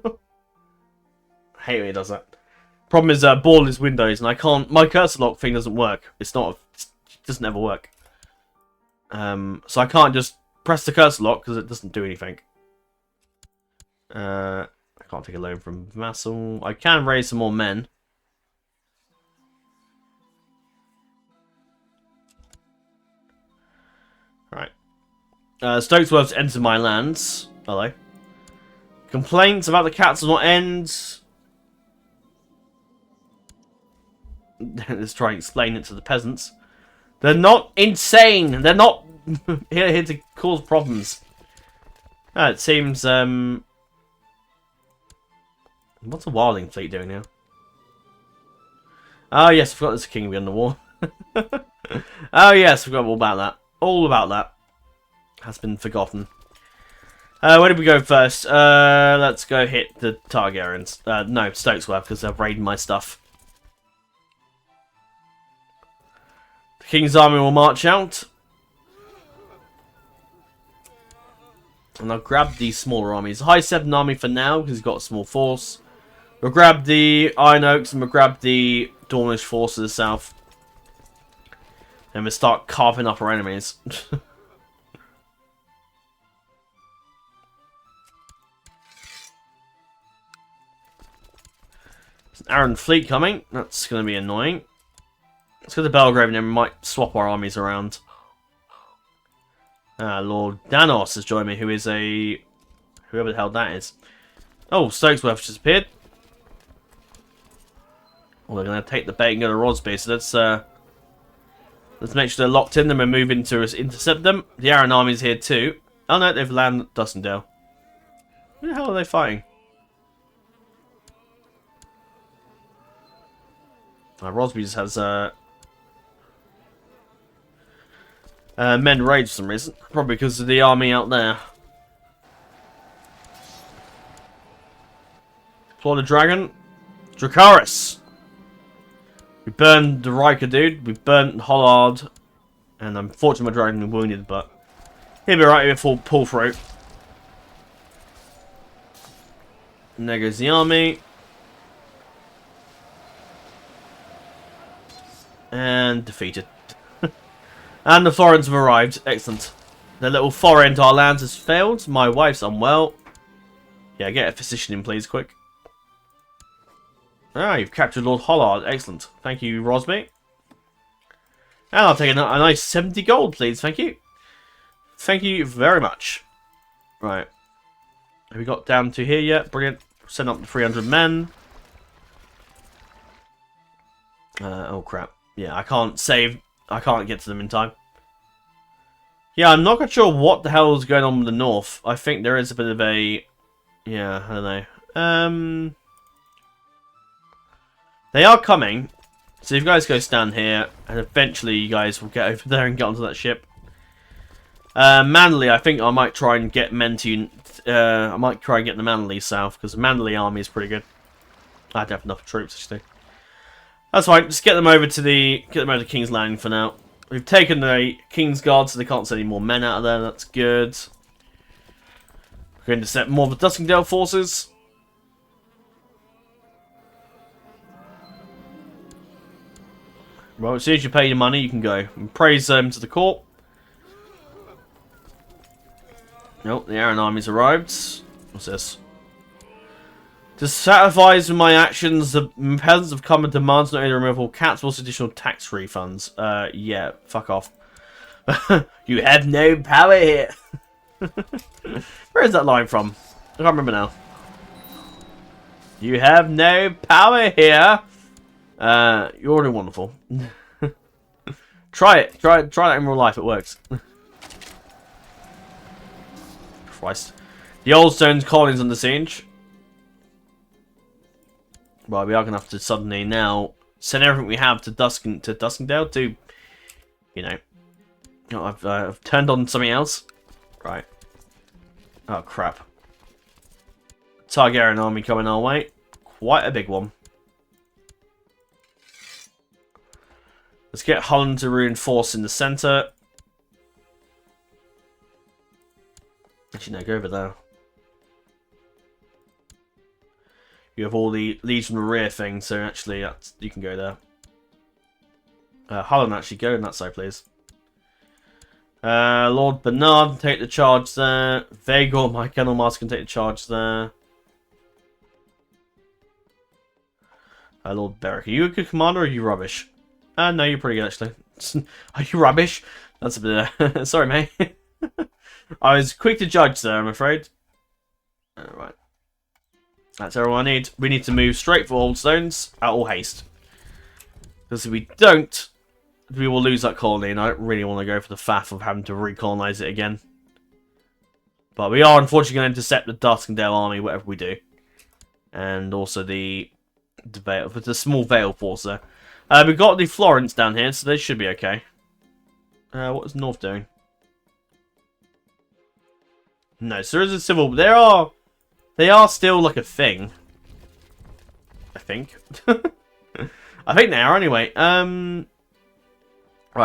hate when he does that. Problem is, ball is Windows, and I can't... My cursor lock thing doesn't work. It doesn't ever work. So I can't just press the cursor lock, because it doesn't do anything. I can't take a loan from Vassal. I can raise some more men. Alright. Stokesworth's entered my lands. Hello. Complaints about the cats will not end. Let's try and explain it to the peasants. They're not insane. They're not here to cause problems. It seems, what's a Wilding fleet doing now? Oh yes, I forgot there's a king beyond the wall. Oh yes, I forgot all about that. All about that. Has been forgotten. Where did we go first? Let's go hit the Targaryens. No, Stokesworth, because they've raided my stuff. The King's army will march out. And I'll grab the smaller armies. High 7 army for now, because he's got a small force. We'll grab the Iron Oaks and we'll grab the Dornish force to the south. And we'll start carving up our enemies. There's an Arryn fleet coming. That's going to be annoying. Let's go to Belgrave and then we might swap our armies around. Lord Danos has joined me, who is a... whoever the hell that is. Oh, Stokesworth just appeared. Well, they're going to take the bait and go to Rosby, so let's make sure they're locked in, then we're moving to intercept them. The Arryn army's here too. Oh no, they've landed at Duskendale. Who the hell are they fighting? Rosby just has men rage for some reason. Probably because of the army out there. Deploy the dragon. Dracarys! We burned the Riker dude. We burnt Hollard. And unfortunately my dragon was wounded, but he'll be right if we'll pull through. And there goes the army. And defeated. And the Florins have arrived. Excellent. The little foray into our lands has failed. My wife's unwell. Yeah, get a physician in, please, quick. Ah, you've captured Lord Hollard. Excellent. Thank you, Rosby. And I'll take a nice 70 gold, please. Thank you. Thank you very much. Right. Have we got down to here yet? Brilliant. Send up to 300 men. Oh, crap. Yeah, I can't save. I can't get to them in time. Yeah, I'm not quite sure what the hell is going on with the north. I think there is a bit of a... yeah, I don't know. They are coming. So if you guys go stand here, and eventually you guys will get over there and get onto that ship. Manly, I think I might try and get men to... I might try and get the Manly south, because the Manly army is pretty good. I don't have enough troops, actually. That's fine. Just get them over to King's Landing for now. We've taken the King's Guard, so they can't send any more men out of there. That's good. We're going to set more of the Duskendale forces. Well, as soon as you pay your money, you can go and praise them to the court. Nope, the Arryn army's arrived. What's this? To satisfy with my actions, the peasants have come and demands not only the removal of cats, but also additional tax refunds. Yeah, fuck off. You have no power here. Where is that line from? I can't remember now. You have no power here. You're already wonderful. Try it. Try that in real life. It works. Christ. The Old Stone's colony's under siege. Right, we are going to have to suddenly now send everything we have to Duskendale to, you know. Oh, I've turned on something else. Right. Oh, crap. Targaryen army coming our way. Quite a big one. Let's get Holland to reinforce in the centre. Actually, no, go over there. You have all the Legion of rear things, so actually you can go there. Holland, actually, go on that side, please. Lord Bernard, take the charge there. Vaegor, my Kennel Master, can take the charge there. Lord Beric, are you a good commander or are you rubbish? No, you're pretty good, actually. Are you rubbish? That's a bit... sorry, mate. I was quick to judge there, I'm afraid. Alright. That's everyone I need. We need to move straight for Old Stones at all haste. Because if we don't, we will lose that colony, and I don't really want to go for the faff of having to recolonize it again. But we are unfortunately going to intercept the Duskendale army, whatever we do. And also the small Vale force there. We've got the Florence down here, so they should be okay. What is North doing? No, so there is a civil... They are still like a thing. I think. I think they are anyway. Right,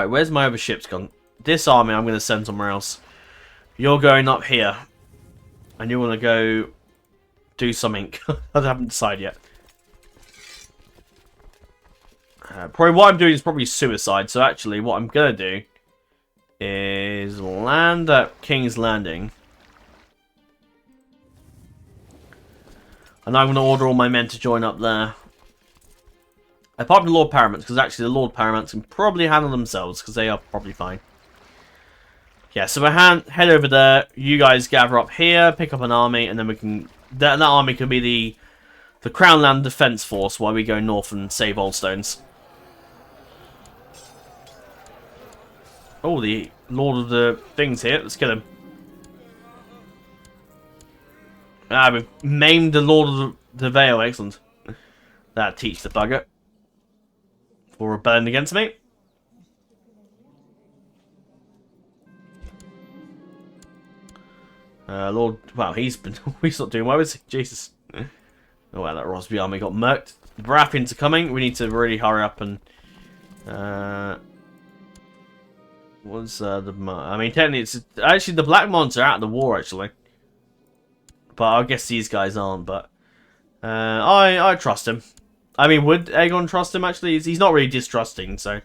where's my other ships gone? This army I'm going to send somewhere else. You're going up here. And you want to go do something. I haven't decided yet. Probably what I'm doing is probably suicide. So actually what I'm going to do is land at King's Landing. And I'm going to order all my men to join up there. Apart from the Lord Paramounts, because actually the Lord Paramounts can probably handle themselves, because they are probably fine. Yeah, so we'll head over there. You guys gather up here, pick up an army, and then we can... That army could be the Crown Land Defense Force while we go north and save Oldstones. Oh, the Lord of the Things here. Let's kill him. Ah, we've maimed the Lord of the Vale. Excellent. That teach the bugger. For rebelling against me. Lord... Wow, he's not doing well, is he? Jesus. Oh, wow, that Rosby army got murked. The Baratheons are coming. We need to really hurry up and... What's the... I mean, technically, it's... Actually, the Black Mons are out of the war, actually. But I guess these guys aren't, but... I trust him. I mean, would Aegon trust him, actually? He's not really distrusting, so...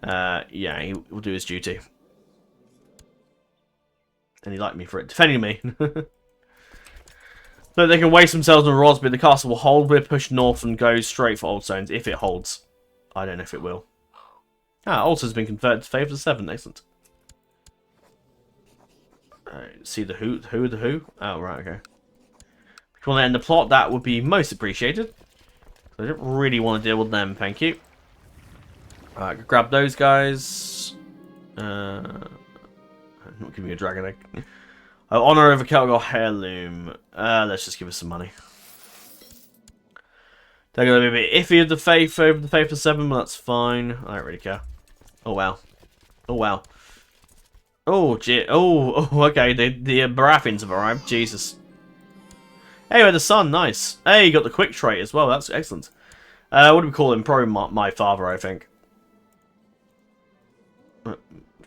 yeah, he will do his duty. And he liked me for it. Defending me. So they can waste themselves on Rosby. The castle will hold. We'll push north and go straight for Oldstones, if it holds. I don't know if it will. Ah, Oldstone's been converted to favour 7. Excellent. See the who? The who? Oh, right, okay. If you want to end the plot, that would be most appreciated. I don't really want to deal with them, thank you. Alright, grab those guys. I'm not giving you a dragon egg. Honour over Celtigar heirloom. Let's just give us some money. They're going to be a bit iffy of the faith over the faith of 7, but that's fine. I don't really care. Oh, wow. Oh, wow. Oh, gee. Oh, okay. The Baratheons have arrived. Jesus. Anyway, the son. Nice. Hey, you got the quick trait as well. That's excellent. What do we call him? Probably my father, I think.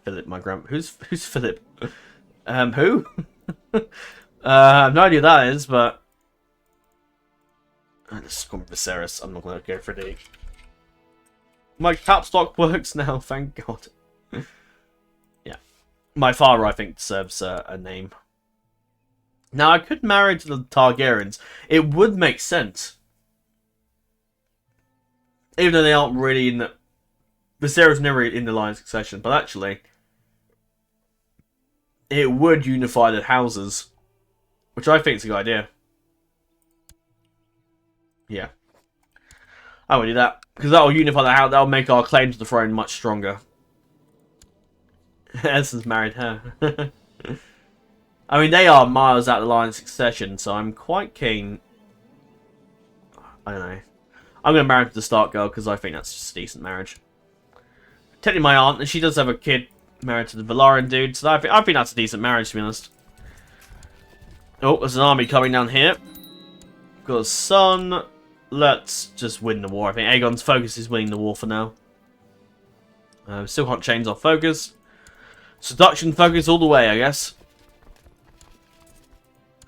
Philip, my grand... Who's Philip? Who? I have no idea who that is, but... Let's go with Viserys. I'm not going to go for the... My caps lock works now, thank God. Yeah. My father, I think, deserves a name. Now, I could marry to the Targaryens. It would make sense. Even though they aren't really in the... Viserys never in the line of succession, but actually... It would unify the houses. Which I think is a good idea. Yeah. I would do that. Because that will unify the house. That will make our claim to the throne much stronger. Edison's married her. I mean, they are miles out of the line of succession, so I'm quite keen. I don't know. I'm going to marry to the Stark girl because I think that's just a decent marriage. Technically my aunt, and she does have a kid married to the Valyrian dude, so I think that's a decent marriage, to be honest. Oh, there's an army coming down here. Got a son. Let's just win the war. I think Aegon's focus is winning the war for now. Still can't change our focus. Seduction focus all the way, I guess.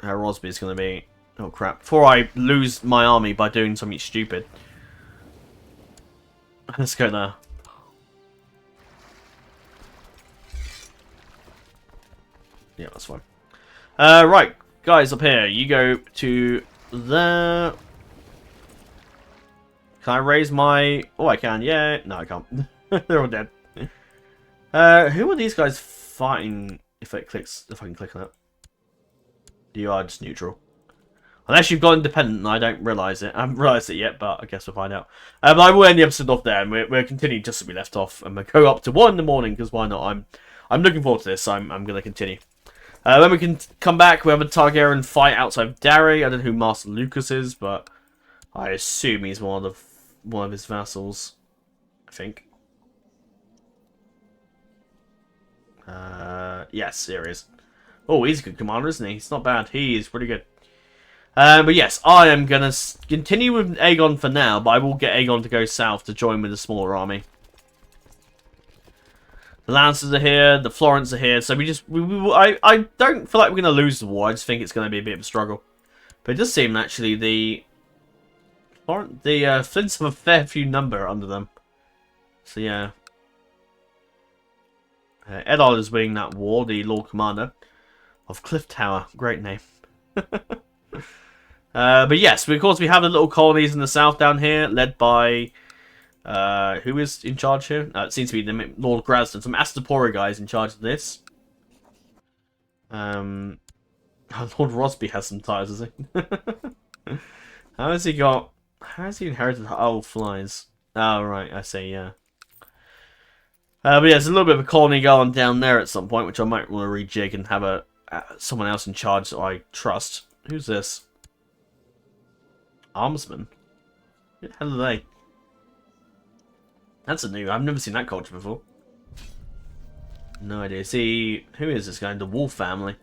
Rosby is going to be... Oh, crap. Before I lose my army by doing something stupid. Let's go there. Yeah, that's fine. Right, guys up here. You go to there. Can I raise my... Oh, I can. Yeah. No, I can't. They're all dead. Who are these guys fighting if it clicks... If I can click on it? You are just neutral. Unless you've got independent and I don't realise it. I haven't realised it yet, but I guess we'll find out. But I will end the episode off there, and we'll continue just as we left off. And we'll go up to 1 in the morning, because why not? I'm looking forward to this, so I'm going to continue. When we can come back, we have a Targaryen fight outside of Derry. I don't know who Master Lucas is, but I assume he's one of his vassals. I think. Yes, here he is. Oh, he's a good commander, isn't he? He's not bad. He is pretty good. But yes, I am going to continue with Aegon for now, but I will get Aegon to go south to join with a smaller army. The Lancers are here. The Florents are here. So I don't feel like we're going to lose the war. I just think it's going to be a bit of a struggle. But it does seem, actually, the Flints have a fair few number under them. So, yeah. Eddard is winning that war, the Lord Commander of Cliff Tower. Great name. But yes, of course, we have the little colonies in the south down here, led by... who is in charge here? It seems to be the Lord Graston. Some Astapora guys in charge of this. Lord Rosby has some ties, does he? How has he got... How has he inherited... Oh, flies. Oh, right, I see, yeah. But yeah, there's a little bit of a colony going down there at some point, which I might want to rejig and have someone else in charge that I trust. Who's this? Armsman? Who the hell are they? That's a new... I've never seen that culture before. No idea. See, who is this guy? The Wolf family.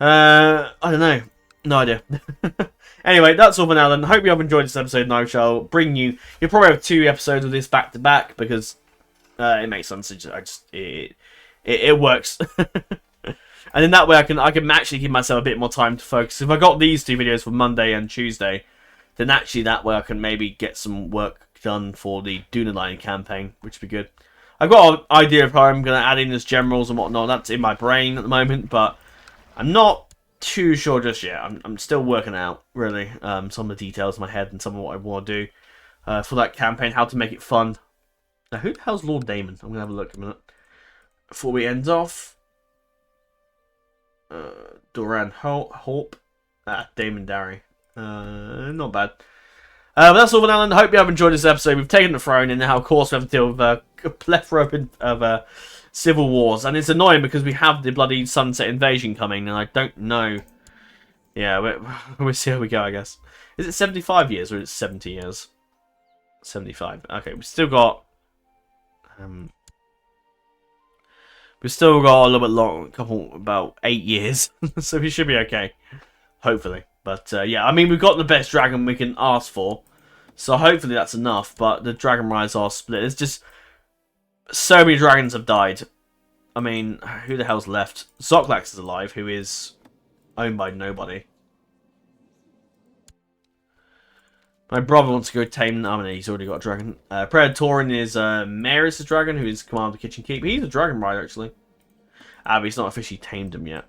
I don't know. No idea. Anyway, that's all for now then. Hope you have enjoyed this episode, and I shall bring you... You'll probably have 2 episodes of this back to back, because it makes sense. It works. And in that way, I can actually give myself a bit more time to focus. If I got these 2 videos for Monday and Tuesday, then actually that way I can maybe get some work done for the Dunedain campaign, which would be good. I've got an idea of how I'm going to add in as generals and whatnot. That's in my brain at the moment, but I'm not too sure just yet. I'm still working out, really, some of the details in my head and some of what I want to do for that campaign, how to make it fun. Now, who the hell's Lord Damon? I'm going to have a look a minute. Before we end off, Doran Horp, Damon Darry. Not bad. But that's all for now, and I hope you have enjoyed this episode. We've taken the throne, and now, of course, we have to deal with a plethora of civil wars. And it's annoying because we have the bloody Sunset Invasion coming, and I don't know. Yeah, we'll see how we go, I guess. Is it 75 years, or is it 70 years? 75. Okay, we've still got... we've still got a little bit long, about 8 years. So we should be okay. Hopefully. But, yeah, I mean, we've got the best dragon we can ask for. So hopefully that's enough, but the dragon rides are split. It's just... So many dragons have died. I mean, who the hell's left? Zoklax is alive, who is owned by nobody. My brother wants to go tame... I mean, he's already got a dragon. Predatorin is Myrish' dragon, who is command of the Kitchen Keep. He's a dragon rider, actually. But he's not officially tamed him yet.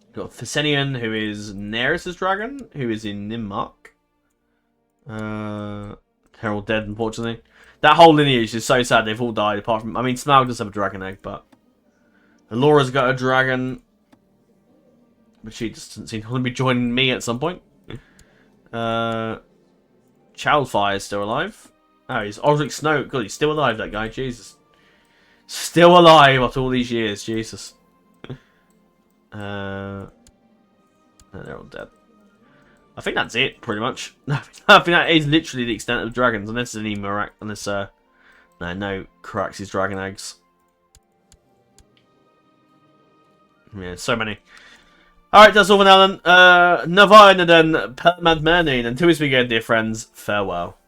We've got Visenya, who is Nerys' dragon, who is in Nimmark. They're all dead, unfortunately. That whole lineage is so sad. They've all died, apart from... I mean, Smaug does have a dragon egg, but... Alora's got a dragon. But she just doesn't seem to want to be joining me at some point. Childfire is still alive. Oh, he's Osric Snow. God, he's still alive, that guy. Jesus. Still alive after all these years. Jesus. No, they're all dead. I think that's it, pretty much. I think that is literally the extent of the dragons, unless there's any unless no Caraxes dragon eggs. Yeah, so many. Alright, that's all for now then. Navine and then Permad Mernin. Until we speak again, dear friends, farewell.